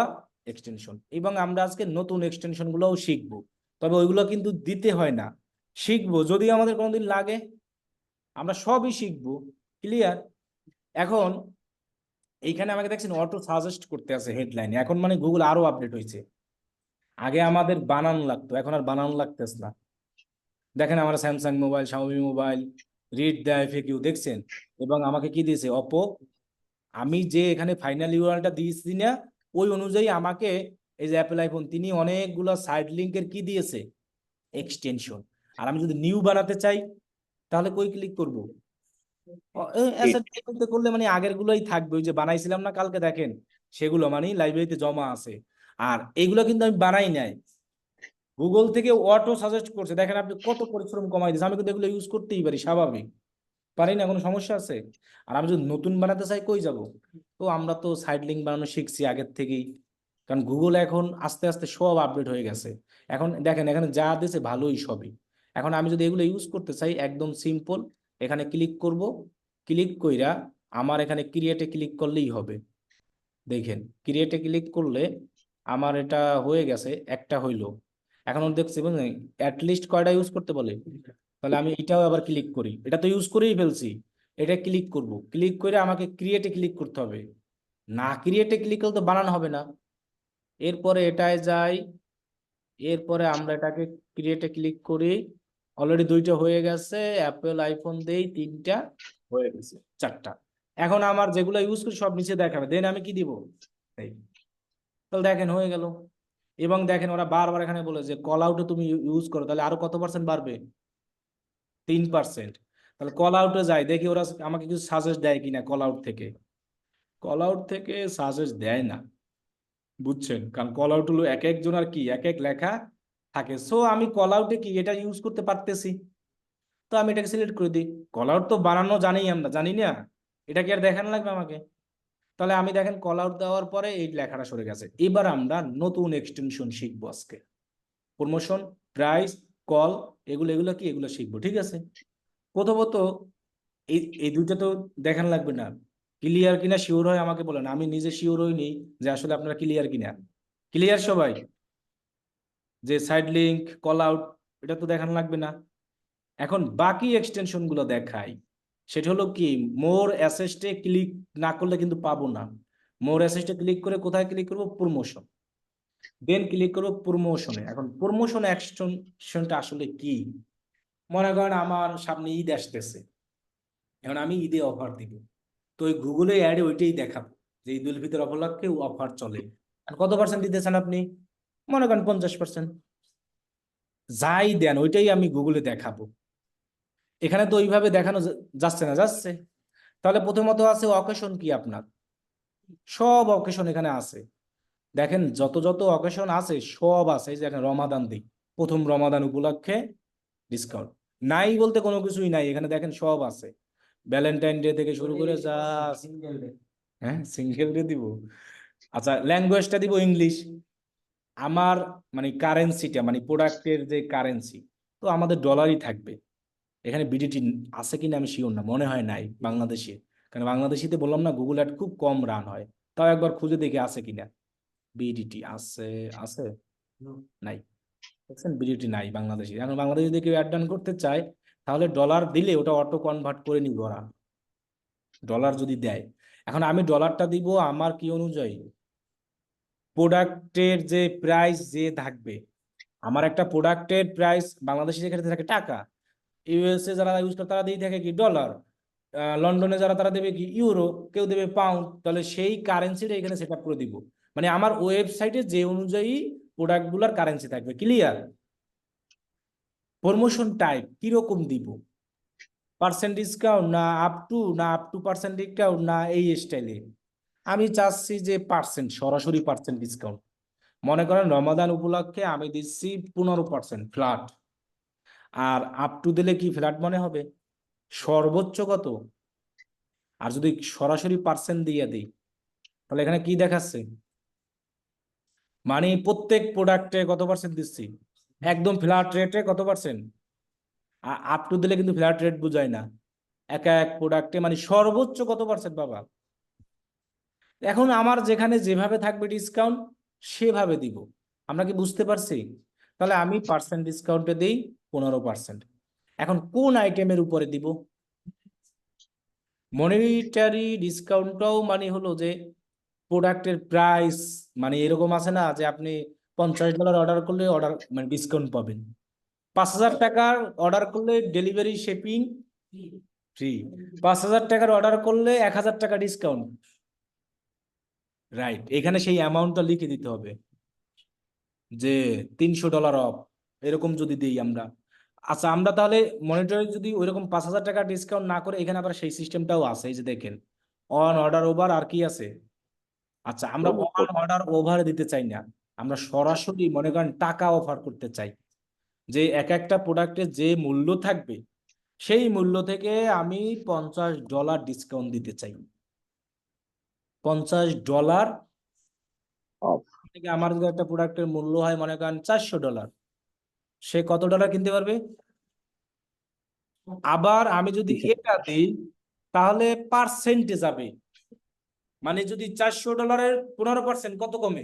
এক্সটেনশন। এবং আমরা আজকে নতুন এক্সটেনশন গুলোও শিখবো, তবে ওইগুলো কিন্তু দিতে হয় না, শিখবো যদি আমাদের কোনোদিন লাগে, আমরা সবই শিখবো। ক্লিয়ার? এখন এইখানে আমাকে দেখছেন অটো সাজেস্ট করতে আছে হেডলাইনে, এখন মানে গুগল আরো আপডেট হয়েছে। আগে আমাদের বানানো লাগতো, এখন আর বানানো লাগতেছে না। দেখেন আমার Samsung mobile, Xiaomi mobile, read the FAQ দেখছেন। এবং আমাকে কি দিয়েছে, অপো। আমি যে এখানে ফাইনাল ইউআরএলটা দিয়েছি না, ওই অনুযায়ী আমাকে এই যে অ্যাপেল আইফোন, তিনি অনেকগুলো সাইড লিঙ্কের কি দিয়েছে, এক্সটেনশন। আর আমি যদি নিউ বানাতে চাই, তাহলে কই ক্লিক করব? অ্যাসেট করলে মানে আগের গুলোই থাকবে, ওই যে বানাইছিলাম না কালকে, দেখেন সেগুলো মানে লাইব্রেরিতে জমা আছে। আর এগুলো কিন্তু আমি বানাই নাই, গুগল থেকে অটো সাজেস্ট করছে। দেখেন আপনি কত পরিশ্রম কমাই দিয়েছে, আমি কিন্তু এগুলো ইউজ করতেই পারি, স্বাভাবিক। পারি না, কোনো সমস্যা আছে? আর আমি যদি নতুন বানাতে চাই কই যাব? তো আমরা তো সাইড লিঙ্ক বানানো শিখছি আগের থেকেই, কারণ গুগল এখন আস্তে আস্তে সব আপডেট হয়ে গেছে। এখন দেখেন এখানে যা দিয়েছে ভালোই সবই। এখন আমি যদি এগুলো ইউজ করতে চাই, একদম সিম্পল, এখানে ক্লিক করব। ক্লিক কইরা আমার এখানে ক্রিয়েটে ক্লিক করলেই হবে। দেখেন ক্রিয়েটে ক্লিক করলে আমার এটা হয়ে গেছে, একটা হইলো। এখন ওর দেখছি বুঝলেন, অ্যাটলিস্ট কয়টা ইউজ করতে বলে। তাহলে আমি এটাও আবার ক্লিক করি, এটা তো ইউজ করেই ফেলছি। এটা ক্লিক করব, ক্লিক করে আমাকে ক্রিয়েটে ক্লিক করতে হবে। না ক্রিয়েটে ক্লিক করলে তো বানানো হবে না। এরপরে এটায় যাই, এরপরে আমরা এটাকে ক্রিয়েটে ক্লিক করি। অলরেডি 2টা হয়ে গেছে, অ্যাপেল আইফোন দেই 3টা হয়ে গেছে, 4টা। এখন আমার যেগুলো ইউজ করি সব নিচে দেখাবে, দেন আমি কি দিব, এই। তাহলে দেখেন হয়ে গেল। এবং দেখেন ওরা বারবার এখানে বলে যে কল আউটে তুমি ইউজ করো, তাহলে আরো কত পার্সেন্ট বাড়বে, 3%। তাহলে কল আউটে যাই, দেখি ওরা আমাকে কিছু সাজেস্ট দেয় কিনা কল আউট থেকে। কল আউট থেকে সাজেস্ট দেয় না, বুঝছেন, কারণ কল আউট হলো এক একজন আর কি এক এক লেখা থাকে। সো আমি কল আউটে কি এটা ইউজ করতে পারতেছি, তো আমি এটাকে সিলেক্ট করে দিই। কল আউট তো বানানো জানি, আমরা জানি না, এটা কি আর দেখানো লাগবে আমাকে? তাহলে আমি দেখেন কল আউট দেওয়ার পরে এই লেখাটা সরে গেছে। এবার আমরা নতুন এক্সটেনশন শিখবো আজকে, প্রমোশন, প্রাইস, কল, এগুলো এগুলো কি এগুলো শিখবো, ঠিক আছে? প্রথমত এই এই দুইটা তো দেখান লাগবে না, ক্লিয়ার কিনা শিওর হয় আমাকে বলেন, আমি নিজে শিওর হই নেই যে আসলে আপনারা ক্লিয়ার কিনা। ক্লিয়ার সবাই? যে সাইড লিংক, কল আউট, এটা তো দেখান লাগবে না। এখন বাকি এক্সটেনশন গুলো দেখাই। সেটা হলো কি, মোর অ্যাসেস্টে ক্লিক না করলে কিন্তু পাবো না। মোর অ্যাসেস্টে ক্লিক করে কোথায় ক্লিক করবো, প্রমোশন, দেন ক্লিক করবো প্রমোশনে। এখন প্রমোশন এক্সটেনশনটা আসলে কি? মনে করেন আমার সামনে ঈদ আসতেছে, এখন আমি ঈদে অফার দিব। তো ওই গুগলে অ্যাডে ওইটাই দেখাবো যে ঈদ উল ফিতর উপলক্ষে অফার চলে। আর কত পার্সেন্ট দিতেছেন আপনি? মনে করেন 50%। যাই দেন ওইটাই আমি গুগলে দেখাবো। এখানে তো ওইভাবে দেখানো যাচ্ছে না, যাচ্ছে। তাহলে প্রথমত আছে অকেশন কি আপনার, সব অকেশন এখানে আছে। দেখেন যত যত অকেশন আছে সব আছে। এই যে দেখেন রমাদান দিক, প্রথম রমাদান উপলক্ষে ডিসকাউন্ট। নাই বলতে কোনো কিছুই নাই, এখানে দেখেন সব আছে। ভ্যালেন্টাইন ডে থেকে শুরু করে যা। হ্যাঁ, সিঙ্গেল ডে দিব। আচ্ছা, ল্যাঙ্গুয়েজটা দিব ইংলিশ। আমার মানে কারেন্সিটা, মানে প্রোডাক্টের যে কারেন্সি, তো আমাদের ডলারই থাকবে। এখানে বিডিটি আছে কিনা আমি শিওর না, মনে হয় নাই বাংলাদেশে। কারণ বাংলাদেশিতে বললাম না, গুগল অ্যাড খুব কম রান হয়। তাও একবার খুঁজে দেখে আছে কিনা। বিডিটি আছে? আছে? নাই। দেখছেন, বিডিটি নাই বাংলাদেশি। এখন বাংলাদেশি যদি কেউ অ্যাড ডান করতে চায়, তাহলে ডলার দিলে ওটা অটো কনভার্ট করে নিব ওরা, ডলার যদি দেয়। এখন আমি ডলারটা দিব আমার কি অনুযায়ী, প্রোডাক্টের যে প্রাইস যে থাকবে। আমার একটা প্রোডাক্টের প্রাইস বাংলাদেশি যেখানে থাকে টাকা, ইউএসএ যারা ইউজ করে তারা দিয়ে থাকে কি ডলার, লন্ডনে যারা তারা দেবে কি ইউরো, কেউ দেবে পাউন্ড। তাহলে সেই কারেন্সিটা এখানে সেট আপ করে দিব। মানে আমার ওয়েবসাইটে যে অনুযায়ী প্রোডাক্টগুলোর কারেন্সি থাকবে। ক্লিয়ার? প্রমোশন টাইপ কিরকম দিব, পার্সেন্ট ডিসকাউন্ট না আপ টু পার্সেন্ট ডিসকাউন্ট, না এই স্টাইলে। আমি চাচ্ছি যে পার্সেন্ট, সরাসরি পার্সেন্ট ডিসকাউন্ট। মনে করেন রমাদান উপলক্ষে আমি দিচ্ছি 15% ফ্ল্যাট। আর আপ টু দিলে কি ফ্ল্যাট মনে হবে? সর্বোচ্চ কত? আর যদি সরাসরি পার্সেন্ট দিয়ে দিই, তাহলে এখানে কি দেখাচ্ছে, মানে প্রত্যেক প্রোডাক্টে কত পার্সেন্ট দিচ্ছি, একদম ফ্ল্যাট রেটে কত পার্সেন্ট। আপ টু দিলে কিন্তু ফ্ল্যাট রেট বুঝায় না, এক এক প্রোডাক্টে মানে সর্বোচ্চ কত পার্সেন্ট বাবা। এখন আমার যেখানে যেভাবে থাকবে ডিসকাউন্ট সেভাবে দিব। আমরা কি বুঝতে পারছি? তাহলে আমি পার্সেন্ট ডিসকাউন্টে দিই 15%। এখন কোন আইটেমের উপরে দিব? মনিটারি ডিসকাউন্টটাও মানে হলো যে প্রোডাক্টের প্রাইস, মানে এরকম আছে না যে আপনি $50 অর্ডার করলে অর্ডার মানে ডিসকাউন্ট পাবেন, 5,000 টাকার অর্ডার করলে ডেলিভারি শিপিং ফ্রি, 5,000 টাকার অর্ডার করলে 1,000 টাকা ডিসকাউন্ট। রাইট, এখানে সেই অ্যামাউন্টটা লিখে দিতে হবে যে $300 অফ, এরকম যদি দিই আমরা। আচ্ছা, আমরা তাহলে মনিটরে যদি ওইরকম 5,000 টাকা ডিসকাউন্ট না করে, এখানে আবার সেই সিস্টেমটাও আছে। এই যে দেখেন, অন অর্ডার ওভার আর কি আছে। আচ্ছা, আমরা অন অর্ডার ওভার দিতে চাই না, আমরা সরাসরি মনে করেন টাকা অফার করতে চাই। যে এক একটা প্রোডাক্টের যে মূল্য থাকবে, সেই মূল্য থেকে আমি $50 ডিসকাউন্ট দিতে চাই। $50 থেকে আমার যদি একটা প্রোডাক্টের মূল্য হয় মনে করেন $400, সে কত ডলার কিনতে পারবে? আবার আমি যদি এটা দিই, তাহলে পার্সেন্টে যাবে। মানে যদি $400 15% কত কমে?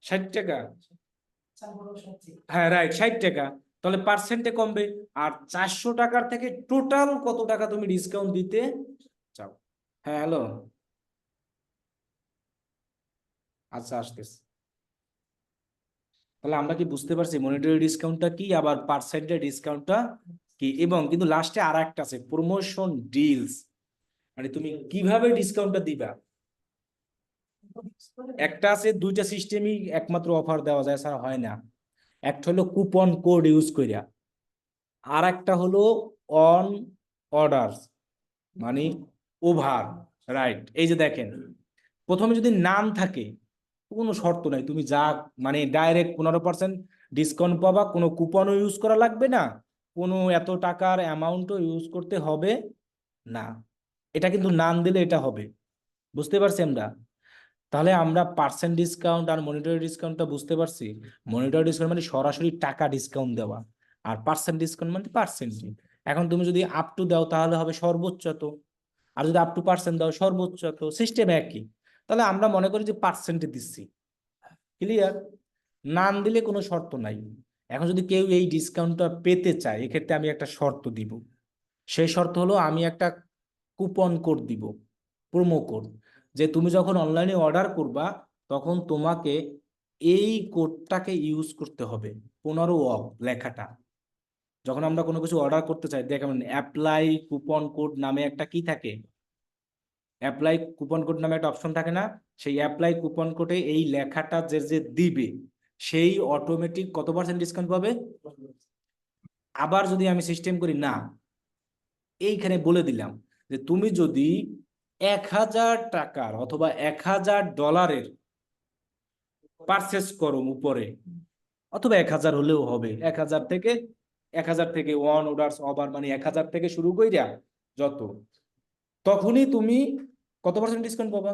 60 টাকা। হ্যাঁ রাইট, 60 টাকা। তাহলে পার্সেন্টে কমবে। আর 400 টাকার থেকে টোটাল কত টাকা তুমি ডিসকাউন্ট দিতে চাও? হ্যাঁ হ্যালো, আচ্ছা আসতেছে। তাহলে আমরা কি বুঝতে পারছি মনিটরি ডিসকাউন্টটা কি, আবার পার্সেন্টের ডিসকাউন্টটা কি? এবং কিন্তু লাস্টে আর একটা আছে, প্রমোশন ডিলস। মানে তুমি কিভাবে ডিসকাউন্টটা দিবা। একটা আছে, দুইটা সিস্টেমই একমাত্র অফার দেওয়া যায়, ছাড়া হয় না। একটা হলো কুপন কোড ইউজ কইরা, আর একটা হলো অন অর্ডার, মানে ওভার। রাইট, এই যে দেখেন, প্রথমে যদি নাম থাকে কোনো শর্ত নাই, তুমি যা মানে ডাইরেক্ট 15% ডিসকাউন্ট পাবা, কোনো কুপনও ইউজ করা লাগবে না, কোনো এত টাকার অ্যামাউন্টও ইউজ করতে হবে না। এটা কিন্তু নাম দিলে এটা হবে। বুঝতে পারছি আমরা? তাহলে আমরা পার্সেন্ট ডিসকাউন্ট আর মনিটরি ডিসকাউন্টটা বুঝতে পারছি। মনিটরি ডিসকাউন্ট মানে সরাসরি টাকা ডিসকাউন্ট দেওয়া, আর পার্সেন্ট ডিসকাউন্ট মানে পার্সেন্ট। এখন তুমি যদি আপ টু দাও তাহলে হবে সর্বোচ্চ এত, আর যদি আপ টু পার্সেন্ট দাও সর্বোচ্চ এত, সিস্টেম একই। তাহলে আমরা মনে করি যে পার্সেন্টে দিচ্ছি। ক্লিয়ার? নাম দিলে কোনো শর্ত নাই। এখন যদি কেউ এই ডিসকাউন্টটা পেতে চায়, এক্ষেত্রে আমি একটা শর্ত দিব। সেই শর্ত হলো আমি একটা কুপন কোড দিব, প্রোমো কোড। যে তুমি যখন অনলাইনে অর্ডার করবা, তখন তোমাকে এই কোডটাকে ইউজ করতে হবে, 15 অফ লেখাটা। যখন আমরা কোনো কিছু অর্ডার করতে চাই, দেখেন অ্যাপ্লাই কুপন কোড নামে একটা কি থাকে, অ্যাপ্লাই কুপন কোড নামে একটা অপশন থাকে না? সেই অ্যাপ্লাই কুপন কোডে এই লেখাটা যে যে দিবে সেই অটোমেটিক কত পার্সেন্ট ডিসকাউন্ট পাবে। আবার যদি আমি সিস্টেম করি না, এইখানে বলে দিলাম যে তুমি যদি 1000 টাকার অথবা $1000 পারচেস করো উপরে, অথবা 1000 হলেও হবে, 1000 থেকে 1 অর্ডার ওভার মানে 1000 থেকে শুরু কইরা যত, তখনই তুমি কত পার্সেন্ট ডিসকাউন্ট পাবা।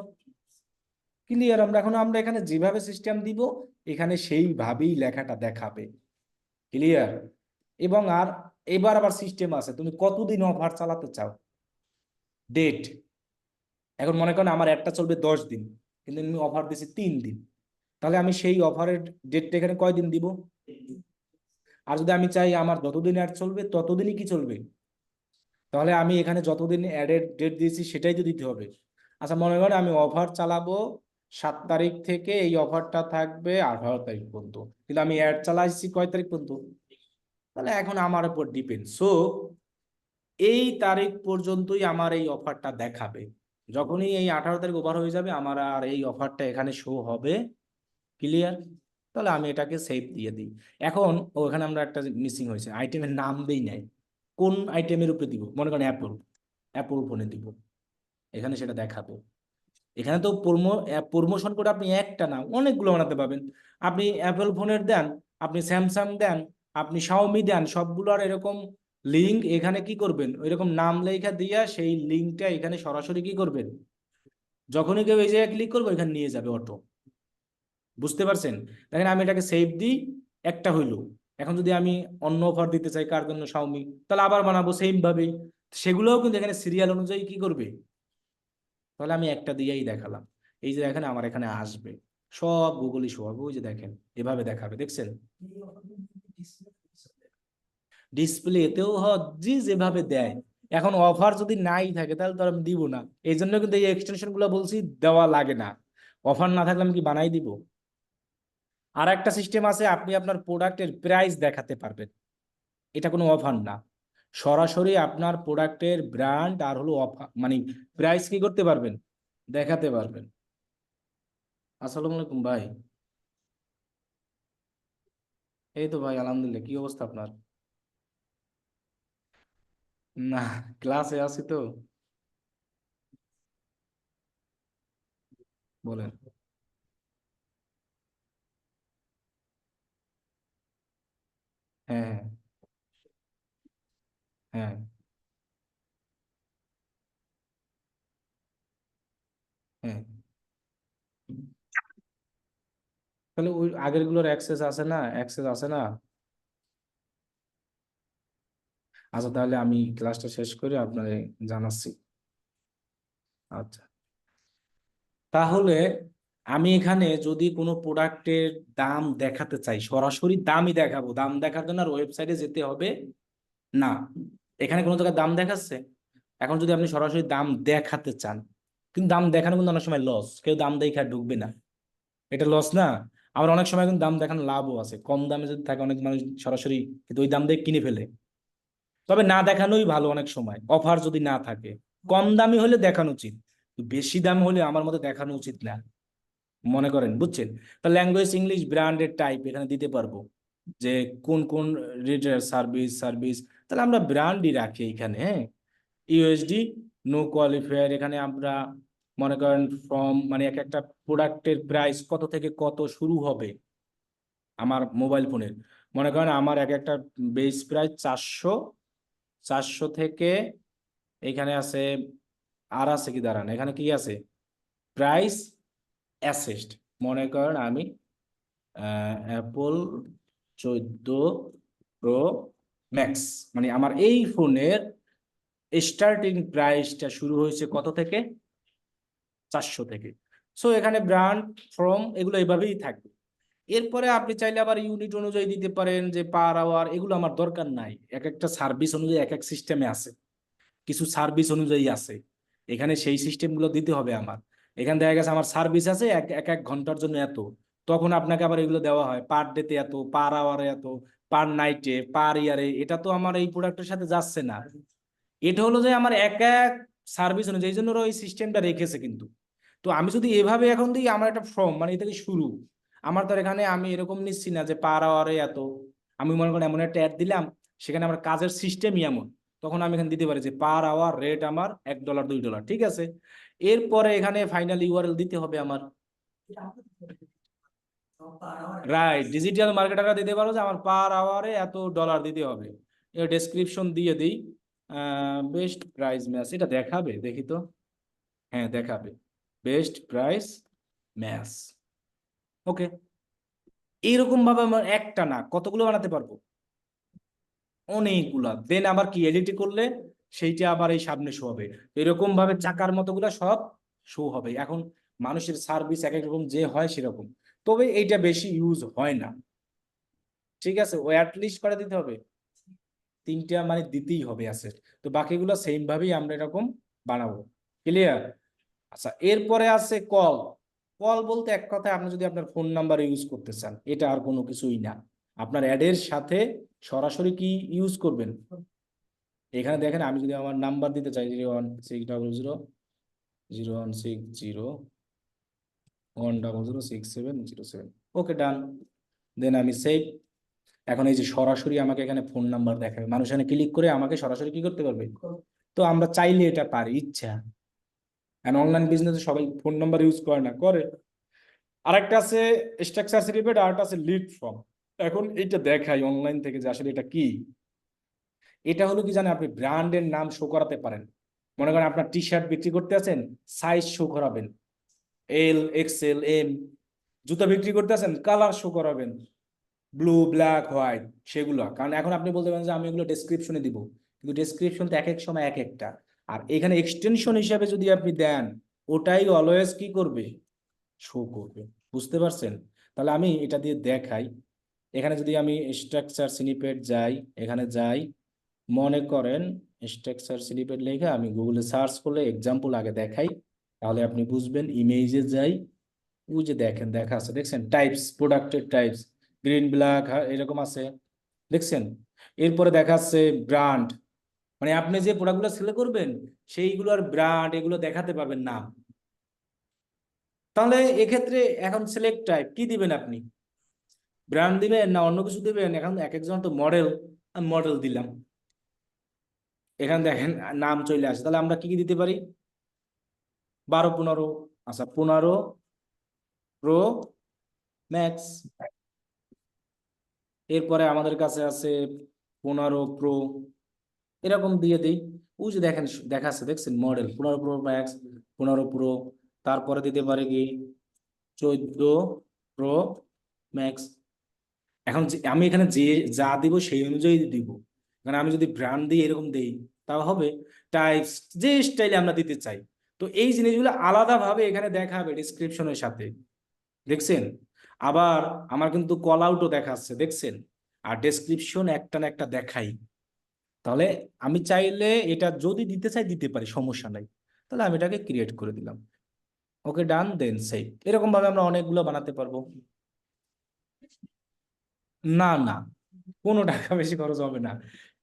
ক্লিয়ার? আমরা এখানে যেভাবে সিস্টেম দিব এখানে সেইভাবেই লেখাটা দেখাবে। ক্লিয়ার? এবং আর এবার আবার সিস্টেম আছে, তুমি কতদিন অফার চালাতে চাও, ডেট। এখন মনে করেন আমার একটা চলবে 10 দিন, কিন্তু আমি অফার দিছি 3 দিন, তাহলে আমি সেই অফারের ডেটটা এখানে কয়দিন দিব। আর যদি আমি চাই আমার যতদিন অ্যাড চলবে ততদিনই কি চলবে, তাহলে আমি এখানে যতদিন অ্যাডের ডেট দিয়েছি সেটাই তো দিতে হবে। আচ্ছা মনে করেন আমি অফার চালাবো 7 তারিখ থেকে, এই অফারটা থাকবে 18 তারিখ পর্যন্ত, কিন্তু আমি অ্যাড চালাইছি কয় তারিখ পর্যন্ত, তাহলে এখন আমার উপর ডিপেন্ড। সো এই তারিখ পর্যন্তই আমার এই অফারটা দেখাবে, যখনই এই 18 তারিখ ওভার হয়ে যাবে আমার আর এই অফারটা এখানে শো হবে। ক্লিয়ার? তাহলে আমি এটাকে সেভ দিয়ে দিই। এখন ওখানে আমরা একটা মিসিং হয়েছে, আইটেমের নাম দেই নাই। কোন আইটেমের উপরে দিব, মনে করেন অ্যাপল, অ্যাপল ফোনে দিব, এখানে সেটা দেখাবে। এখানে তো প্রমোশন করে আপনি একটা না অনেকগুলো বানাতে পারবেন। আপনি অ্যাপল ফোনের দেন, আপনি স্যামসাং দেন, আপনি শাওমি দেন, সবগুলোর এরকম লিঙ্ক এখানে কি করবেন, ওইরকম নাম লেখা দিয়া সেই লিঙ্কটা এখানে সরাসরি কি করবেন, যখনই কেউ এই জায়গায় ক্লিক করবে এখানে নিয়ে যাবে অটো। বুঝতে পারছেন? দেখেন আমি এটাকে সেভ দিই, একটা হইলো। এখন যদি আমি অন্য অফার দিতে চাই কার জন্য, শাওমি, তাহলে আবার বানাবো সেম ভাবেই, সেগুলোও কিন্তু এখানে সিরিয়াল অনুযায়ী কি করবে। তাহলে আমি একটা দিয়েই দেখালাম, এই যে দেখেন আমার এখানে আসবে সব গুগলই শো হবে, ওই যে দেখেন এভাবে দেখাবে, দেখছেন? ডিসপ্লে এতেও জি যেভাবে দেয়। এখন অফার যদি নাই থাকে তাহলে তো আর আমি দিব না, এই জন্য কিন্তু এই এক্সটেনশন গুলো বলছি দেওয়া লাগে না। অফার না থাকলে আমি কি বানাই দিব? আর একটা সিস্টেম আছে, আপনি আপনার প্রোডাক্টের প্রাইস দেখাতে পারবেন, এটা কোনো অফার না, সরাসরি আপনার প্রোডাক্টের ব্র্যান্ড আর হলো অফার মানে প্রাইস কি করতে পারবেন, দেখাতে পারবেন। আসসালামু আলাইকুম ভাই। এই তো ভাই আলহামদুলিল্লাহ, কি অবস্থা আপনার? না, ক্লাসে আছি তো। বলেন। হ্যাঁ, হ্যাঁ, হ্যাঁ। তাহলে ওই আগের গুলোর অ্যাক্সেস আছে না, অ্যাক্সেস আছে না? আচ্ছা তাহলে আমি ক্লাসটা শেষ করে আপনাকে জানাচ্ছি। আচ্ছা, তাহলে আমি এখানে যদি কোনো প্রোডাক্টের দাম দেখাতে চাই, সরাসরি দামই দেখাবো, দাম দেখার জন্য আর ওয়েবসাইটে যেতে হবে না। এখানে কোনো জায়গায় দাম দেখাচ্ছে, এখন যদি আপনি সরাসরি দাম দেখাতে চান, কিন্তু দাম দেখানো কিন্তু অনেক সময় লস, কেউ দাম দেখে আর ঢুকবে না, এটা লস না? আবার অনেক সময় কিন্তু দাম দেখানো লাভও আছে, কম দামে যদি থাকে অনেক মানুষ সরাসরি কিন্তু ওই দাম দিয়ে কিনে ফেলে। তবে না দেখানোই ভালো, অনেক সময় অফার যদি না থাকে, কম দামি হলে দেখানো উচিত, বেশি দাম হলে আমার মতে দেখানো উচিত না। মনে করেন, বুঝছেন? তা ল্যাঙ্গুয়েজ ইংলিশ, ব্র্যান্ডের টাইপ এখানে দিতে পারবো, যে কোন কোন রেটের সার্ভিস সার্ভিস, তাহলে আমরা ব্র্যান্ডই রাখি এখানে। হ্যাঁ, ইউএসডি, নো কোয়ালিফায়ার, এখানে আমরা মনে করেন ফ্রম মানে এক একটা প্রোডাক্টের প্রাইস কত থেকে কত শুরু হবে আমার মোবাইল ফোনের। মনে করেন আমার এক একটা বেস প্রাইস 400, 400 থেকে এখানে আছে, আর আছে কি দাঁড়ান, এখানে কি আছে, প্রাইস অ্যাসেস্ট। মনে করেন আমি অ্যাপল 14 প্রো ম্যাক্স, মানে আমার এই ফোনের স্টার্টিং প্রাইসটা শুরু হয়েছে কত থেকে, 400 থেকে। সো এখানে ব্র্যান্ড, ফ্রম, এগুলো এভাবেই থাকবে। এরপরে আপনি চাইলে আবার ইউনিট অনুযায়ী দিতে পারেন, যে পার আওয়ার, এগুলো আমার দরকার নাই, এক একটা সার্ভিস অনুযায়ী এক এক সিস্টেমে আছে, কিছু সার্ভিস অনুযায়ী আছে, এখানে সেই সিস্টেমগুলো দিতে হবে আমার। এখানে দেখা গেছে আমার সার্ভিস আছে এক এক এক ঘন্টার জন্য এত, তখন আপনাকে আবার এগুলো দেওয়া হয় পার ডেতে এত, পার আওয়ারে এত, পার নাইটে, পার ইয়ারে, এটা তো আমার এই প্রোডাক্টের সাথে যাচ্ছে না। এটা হলো যে আমার এক এক সার্ভিস অনুযায়ী, এই জন্য ওরা ওই সিস্টেমটা রেখেছে কিন্তু। তো আমি যদি এভাবে এখন দিই, আমার একটা ফর্ম মানে এটা থেকে শুরু, আমার তো আর এখানে আমি এরকম নিচ্ছি না যে পার আওয়ারে এত। আমি মনে করেন এমন একটা অ্যাড দিলাম, সেখানে আমার কাজের সিস্টেমই এমন, তখন আমি এখানে দিতে পারি যে পার আওয়ার রেট আমার $1 $2, ঠিক আছে। এরপরে এখানে ফাইনাল ইউআরএল দিতে হবে আমার। রাইট, ডিজিটাল মার্কেটাররা দিতে পারো যে আমার পার আওয়ারে এত ডলার দিতে হবে। এর ডেসক্রিপশন দিয়ে দিই, বেস্ট প্রাইস ম্যাচ, এটা দেখাবে দেখি তো। হ্যাঁ দেখাবে, বেস্ট প্রাইস ম্যাচ। ওকে, এইরকম ভাবে আমার একটা না কতগুলো বানাতে পারবো, অনেকগুলা। দেন আবার কি এডিট করলে সেইটা আবার এই সামনে শো হবে, এরকম ভাবে চাকার মতো গুলা সব শো হবে। এখন মানুষের সার্ভিস এক এক রকম যে হয় সেরকম, তবে এইটা বেশি ইউজ হয় না, ঠিক আছে। ও অ্যাটলিস্ট করে দিতে হবে, 3টা মানে দিতেই হবে অ্যাসেট। তো বাকিগুলো সেম ভাবেই আমরা এরকম বানাবো। ক্লিয়ার? আচ্ছা, এরপরে আছে কল। কল বলতে এক কথায় আপনি যদি আপনার ফোন নাম্বার ইউজ করতে চান, এটা আর কোনো কিছুই না। আপনার অ্যাডের সাথে সরাসরি কি ইউজ করবেন, এখানে দেখেন আমি যদি আমার নাম্বার দিতে চাই 01600 100 16707, ওকে ডান। দেন আমি সেভ। এখন এই যে সরাসরি আমাকে এখানে ফোন নাম্বার দেখাবে, মানুষ এখানে ক্লিক করে আমাকে সরাসরি কি করতে পারবে। তো আমরা চাইলে এটা পারি ইচ্ছা, এখন অনলাইন বিজনেসে সবাই ফোন নাম্বার ইউজ করে না, করে। আরেকটা আছে স্ট্রাকচার সিরিপেড, আরেকটা আছে লিড ফর্ম। এখন এটা দেখাই অনলাইন থেকে যে আসলে এটা কি। এটা হলো কি জানেন, আপনি ব্র্যান্ডের নাম শো করাতে পারেন। মনে করেন আপনার টি শার্ট বিক্রি করতে আছেন, সাইজ শো করাবেন, এল এক্সেল এম। জুতা বিক্রি করতে আছেন, কালার শো করাবেন, ব্লু ব্ল্যাক হোয়াইট, সেগুলো। কারণ এখন আপনি বলতে পারেন যে আমি এগুলো ডেসক্রিপশনে দিব, কিন্তু ডেসক্রিপশন তো এক এক সময় এক একটা। আর এখানে এক্সটেনশন হিসাবে যদি আপনি দেন, ওটাই অলওয়েজ কি করবে, শো করবে। বুঝতে পারছেন? তাহলে আমি এটা দিয়ে দেখাই। এখানে যদি আমি স্ট্রাকচার স্নিপেট যাই, এখানে যাই, মনে করেন স্ট্রাকচার স্নিপেট লেখা আমি গুগলে সার্চ করলে এক্সাম্পল আগে দেখাই, তাহলে আপনি বুঝবেন। ইমেজে যাই, ওই যে দেখেন দেখা আছে, দেখছেন টাইপস, প্রোডাক্টের টাইপস গ্রিন ব্ল্যাক এরকম আছে, দেখছেন। এরপরে দেখাচ্ছে ব্র্যান্ড, মানে আপনি যে প্রোডাক্টগুলো সেল করবেন সেইগুলোর ব্র্যান্ড এগুলো দেখাতে পারবেন নাম। তাহলে এক্ষেত্রে এখন সিলেক্ট টাইপ কি দিবেন আপনি, ব্র্যান্ড দিবেন না অন্য কিছু দিবেন। এখন এক একজন তো মডেল, আমি মডেল দিলাম, এখানে দেখেন নাম চলে আসে। তাহলে আমরা কি কি দিতে পারি, 12 15, আচ্ছা 15 প্রো ম্যাক্স। এরপরে আমাদের কাছে আছে 15 প্রো, এরকম দিয়ে দিই। ওই যে দেখেন দেখাচ্ছে, দেখছেন মডেল 15 প্রো ম্যাক্স, 15 প্রো। তারপরে দিতে পারে কি 14 প্রো ম্যাক্স। এখন আমি এখানে যে যা দিব সেই অনুযায়ী দিব, কারণ আমি যদি ব্র্যান্ড দিই এরকম দিই তাও হবে, টাইপস যে স্টাইলে আমরা দিতে চাই। তো এই জিনিসগুলো আলাদাভাবে এখানে দেখাবে ডিসক্রিপশনের সাথে, দেখছেন। আবার আমার কিন্তু কল আউটও দেখাচ্ছে, দেখছেন। আর ডেসক্রিপশন একটা না একটা দেখাই। তাহলে আমি চাইলে এটা যদি দিতে চাই দিতে পারি, সমস্যা নাই। তাহলে আমি এটাকে ক্রিয়েট করে দিলাম, ওকে ডান, দেন সেভ। এরকম ভাবে আমরা অনেকগুলো বানাতে পারবো। না না, কোনো টাকা বেশি খরচ হবে না।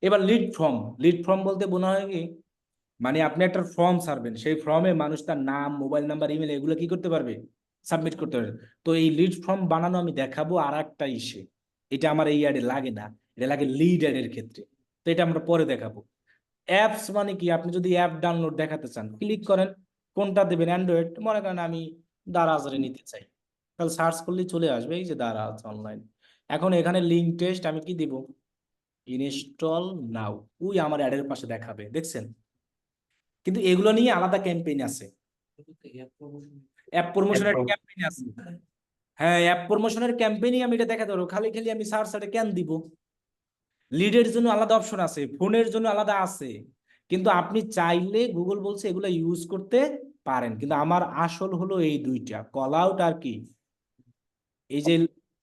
এবার লিড ফর্ম, লিড ফর্ম বলতে মনে হয় কি, মানে আপনি একটা ফর্ম ছাড়বেন, সেই ফর্মে মানুষ তার নাম, মোবাইল নাম্বার, ইমেল এগুলো কি করতে পারবে, সাবমিট করতে পারবে। তো এই লিড ফর্ম বানানো আমি দেখাবো আর একটা ইসে, এটা আমার এই অ্যাডে লাগে না, এটা লাগে লিড অ্যাডের ক্ষেত্রে। তো এটা আমরা পরে দেখাবো। অ্যাপস মানে কি, আপনি যদি অ্যাপ ডাউনলোড দেখাতে চান ক্লিক করেন, কোনটা দেবেন, অ্যান্ড্রয়েড, মনে করেন আমি দারাজরে নিতে চাই, তাহলে সার্চ করলেই চলে আসবে এই যে দারাজ অনলাইন। এখন এখানে লিঙ্ক টেস্ট আমি কি দিব, ইনস্টল নাও, ওই আমার অ্যাডের পাশে দেখাবে, দেখছেন। কিন্তু এগুলো নিয়ে আলাদা ক্যাম্পেইন আছে, অ্যাপ প্রমোশনের ক্যাম্পেইন আছে। হ্যাঁ, অ্যাপ প্রমোশনের ক্যাম্পেইনই আমি এটা দেখাতে পারবো, খালি খালি আমি সার্চ সাইটে কেন দিব। লিডের জন্য আলাদা অপশন আছে, ফোনের জন্য আলাদা আছে, কিন্তু আপনি চাইলে গুগল বলছে এগুলো ইউজ করতে পারেন। কিন্তু আমার আসল হলো এই দুইটা, কল আউট আর কি, এই যে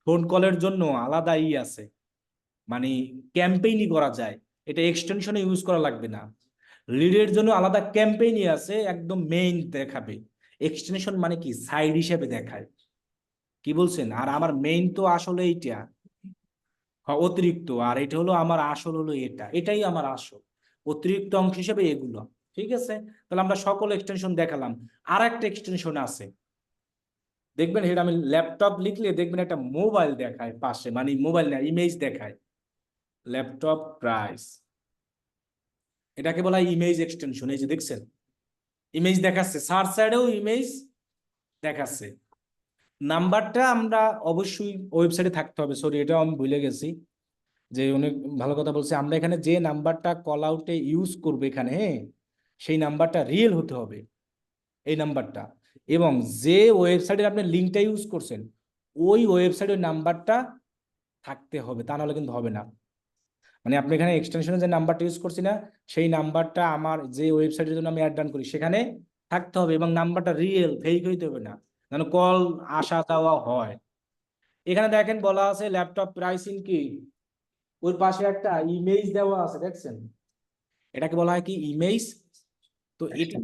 ফোন কলের জন্য আলাদা আছে, মানে ক্যাম্পেইনই করা যায়, এটা এক্সটেনশনে ইউজ করা লাগবে না। লিডের জন্য আলাদা ক্যাম্পেইনই আছে, একদম মেইন দেখাবে। এক্সটেনশন মানে কি, সাইড হিসেবে দেখায়, কি বলছেন। আর আমার মেইন তো আসলে এইটা, হ্যাঁ, অতিরিক্ত। আর এটা হলো আমার আসল, হলো এটাই আমার আসল, অতিরিক্ত অংশ হিসেবে এগুলো। ঠিক আছে, তাহলে আমরা সকল এক্সটেনশন দেখালাম। আর একটা এক্সটেনশন আছে, দেখবেন এটা আমি ল্যাপটপ লিখলে দেখবেন একটা মোবাইল দেখায় পাশে, মানে মোবাইল না, ইমেজ দেখায়, ল্যাপটপ প্রাইস। এটাকে বলা হয় ইমেজ এক্সটেনশন। এই যে দেখছেন ইমেজ দেখাচ্ছে, সার্চ সাইডেও ইমেজ দেখাচ্ছে। নাম্বারটা আমরা অবশ্যই ওয়েবসাইটে থাকতে হবে, সরি এটাও আমি ভুলে গেছি, যে অনেক ভালো কথা বলছে। আমরা এখানে যে নাম্বারটা কল আউটে ইউজ করবো এখানে, হ্যাঁ, সেই নাম্বারটা রিয়েল হতে হবে, এই নাম্বারটা। এবং যে ওয়েবসাইটের আপনি লিঙ্কটা ইউজ করছেন ওই ওয়েবসাইটের নাম্বারটা থাকতে হবে, তা নাহলে কিন্তু হবে না। মানে আপনি এখানে এক্সটেনশনে যে নাম্বারটা ইউজ করছি না, সেই নাম্বারটা আমার যে ওয়েবসাইটের জন্য আমি অ্যাড ডান করি সেখানে থাকতে হবে, এবং নাম্বারটা রিয়েল, ফেক হইতে হবে না, যেন কল আসা যাওয়া হয়। এখানে দেখেন বলা আছে ল্যাপটপ প্রাইসিং কি, ওর পাশে একটা ইমেজ দেওয়া আছে, দেখছেন? এটাকে বলা হয় কি, ইমেজ। তো এটা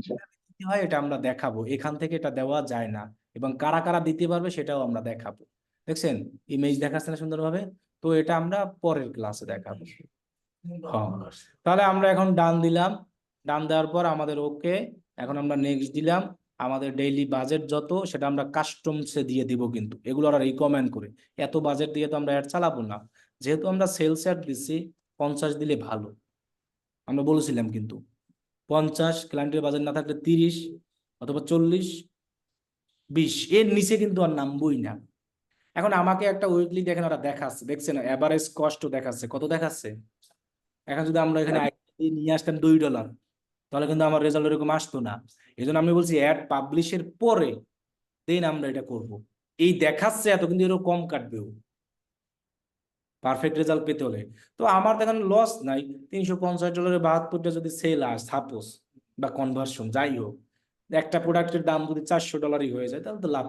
দিতে হয়, এটা আমরা দেখাবো, এখান থেকে এটা দেওয়া যায় না, এবং কারা কারা দিতে পারবে সেটাও আমরা দেখাবো। দেখছেন ইমেজ দেখাচ্ছে না সুন্দরভাবে? তো এটা আমরা পরের ক্লাসে দেখাবো। হ্যাঁ, তাহলে আমরা এখন ডান দিলাম, ডান দেওয়ার পর আমাদের ওকে, এখন আমরা নেক্সট দিলাম। আমাদের ডেইলি বাজেট যত সেটা আমরা কাস্টমসে দিয়ে দিব, কিন্তু এগুলো ওরা রিকমেন্ড করে, এত বাজেট দিয়ে তো আমরা অ্যাড চালাবো না। যেহেতু আমরা সেলস অ্যাড দিচ্ছি, 50 দিলে ভালো, আমরা বলেছিলাম কিন্তু। 50, ক্লায়েন্টের বাজেট না থাকলে 30 অথবা 40, 20, এর নিচে কিন্তু আর নামবই না। এখন আমাকে একটা উইকলি দেখেন ওরা দেখাচ্ছে, দেখছেন এভারেজ কস্ট দেখাচ্ছে, কত দেখাচ্ছে। এখন যদি আমরা এখানে নিয়ে আসতাম $2, তাহলে কিন্তু আমার রেজাল্ট এরকম আসতো না। এই জন্য আমি বলছি অ্যাড পাবলিশের পরে দেন আমরা এটা করব। এই দেখাচ্ছে এত, কিন্তু এরকম কম কাটবেও পারফেক্ট রেজাল্ট পেতে হলে। তো আমার দেখানো লস নাই, $350 72টা যদি সেল আস সাপোজ, বা কনভার্সন যাই হোক, একটা প্রোডাক্টের দাম যদি $400 হয়ে যায় তাহলে তো লাভ।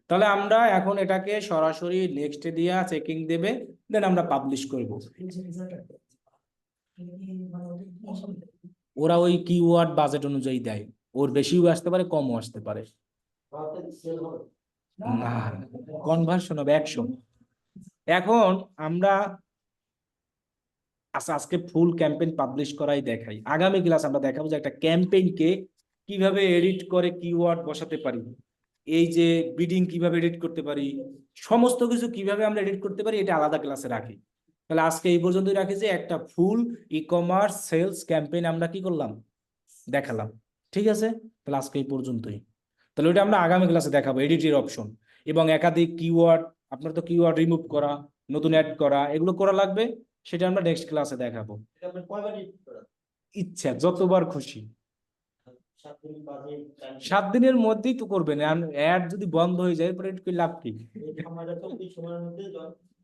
তাহলে আমরা এখন এটাকে সরাসরি নেক্সটে দিয়া চেকিং দেবে, দেন আমরা পাবলিশ করব। ওরা ওই কিওয়ার্ড বাজেট অনুযায়ী দেয়, ওর বেশিও আসতে পারে কমও আসতে পারে। না, কনভার্সন হবে 100। এখন আমরা আজকে ফুল ক্যাম্পেইন পাবলিশ করাই দেখাই, আগামী ক্লাস আমরা দেখাবো যে একটা ক্যাম্পেইনকে কিভাবে এডিট করে কিওয়ার্ড বসাতে পারি, এই যে বিডিং কিভাবে এডিট করতে পারি, সমস্ত কিছু কিভাবে আমরা এডিট করতে পারি, এটা আলাদা ক্লাসে রাখি। তাহলে আজকে এই পর্যন্তই রাখি, যে একটা ফুল ই কমার্স সেলস ক্যাম্পেইন আমরা কি করলাম, দেখালাম। ঠিক আছে, তাহলে আজকে এই পর্যন্তই। তাহলে ওইটা আমরা আগামী ক্লাসে দেখাবো, এডিটের অপশন এবং একাধিক কিওয়ার্ড, আপনার তো কিওয়ার্ড রিমুভ করা, নতুন অ্যাড করা, এগুলো করা লাগবে, সেটা আমরা নেক্সট ক্লাসে দেখাবো। ইচ্ছা যতবার খুশি, 7 দিনের মধ্যেই তো করবেন। অ্যাড যদি বন্ধ হয়ে যায় পরে লাভ কি?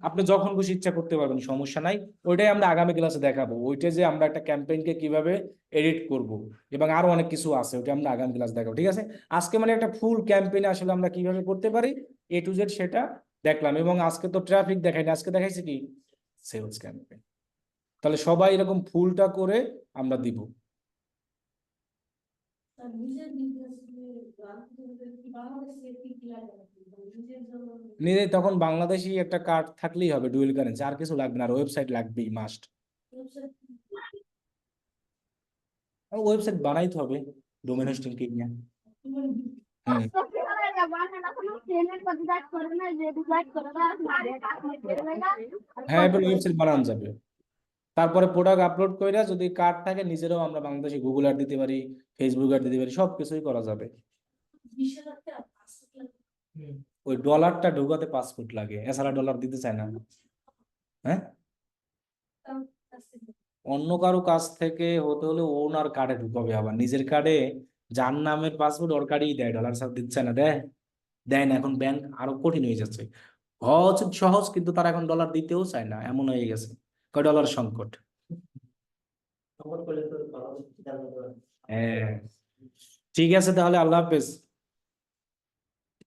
আপনি যখন খুশি ইচ্ছা করতে পারবেন, সমস্যা নাই। ওইটাই আমরা আগামী ক্লাসে দেখাবো, ওইটা যে আমরা একটা ক্যাম্পেইনকে কিভাবে এডিট করব, এবং আরো অনেক কিছু আছে, ওটা আমরা আগামী ক্লাস দেখাবো। ঠিক আছে, আজকে মানে একটা ফুল ক্যাম্পেইন আসলে আমরা কিভাবে করতে পারি A to Z সেটা দেখলাম। এবং আজকে তো ট্রাফিক দেখাইনি, আজকে দেখাইছি কি, সেলস ক্যাম্পেইন। তাহলে সবাই এরকম ফুলটা করে আমরা দিব। নিজে তখন বাংলাদেশি একটা কার্ড থাকলেই হবে, ডুয়েল কারেন্সি, আর কিছু লাগবে না, আর ওয়েবসাইট লাগবেই মাস্ট। ওয়েবসাইট বানাইতে হবে ডোমেন হোস্টিং কিনে। হুম, হ্যাঁ এবার ওয়েবসাইট বানানো যাবে। তারপরে প্রোডাক্ট আপলোড কইরা যদি কার্ড থাকে, নিজেরাও আমরা বাংলাদেশে গুগল অ্যাড দিতে পারি, ফেসবুক অ্যাড দিতে পারি, সবকিছুই করা যাবে। ওই ডলারটা ঢুকাতে পাসপোর্ট লাগে, এছাড়া ডলার দিতে চায় না। হ্যাঁ, অন্য কারো কাছ থেকে হতে হলে ওনার কার্ডে ঢুকাবে, আবার নিজের কার্ডে যার নামের পাসপোর্ট ওর কার্ডেই দেয়, ডলার ছাড় দিচ্ছে না, দেয় দেয় না। এখন ব্যাংক আরো কঠিন হয়ে যাচ্ছে, হওয়া উচিত সহজ, কিন্তু তারা এখন ডলার দিতেও চায় না, এমন হয়ে গেছে, কয় ডলার সংকট। হ্যাঁ, ঠিক আছে তাহলে, আল্লাহ হাফেজ।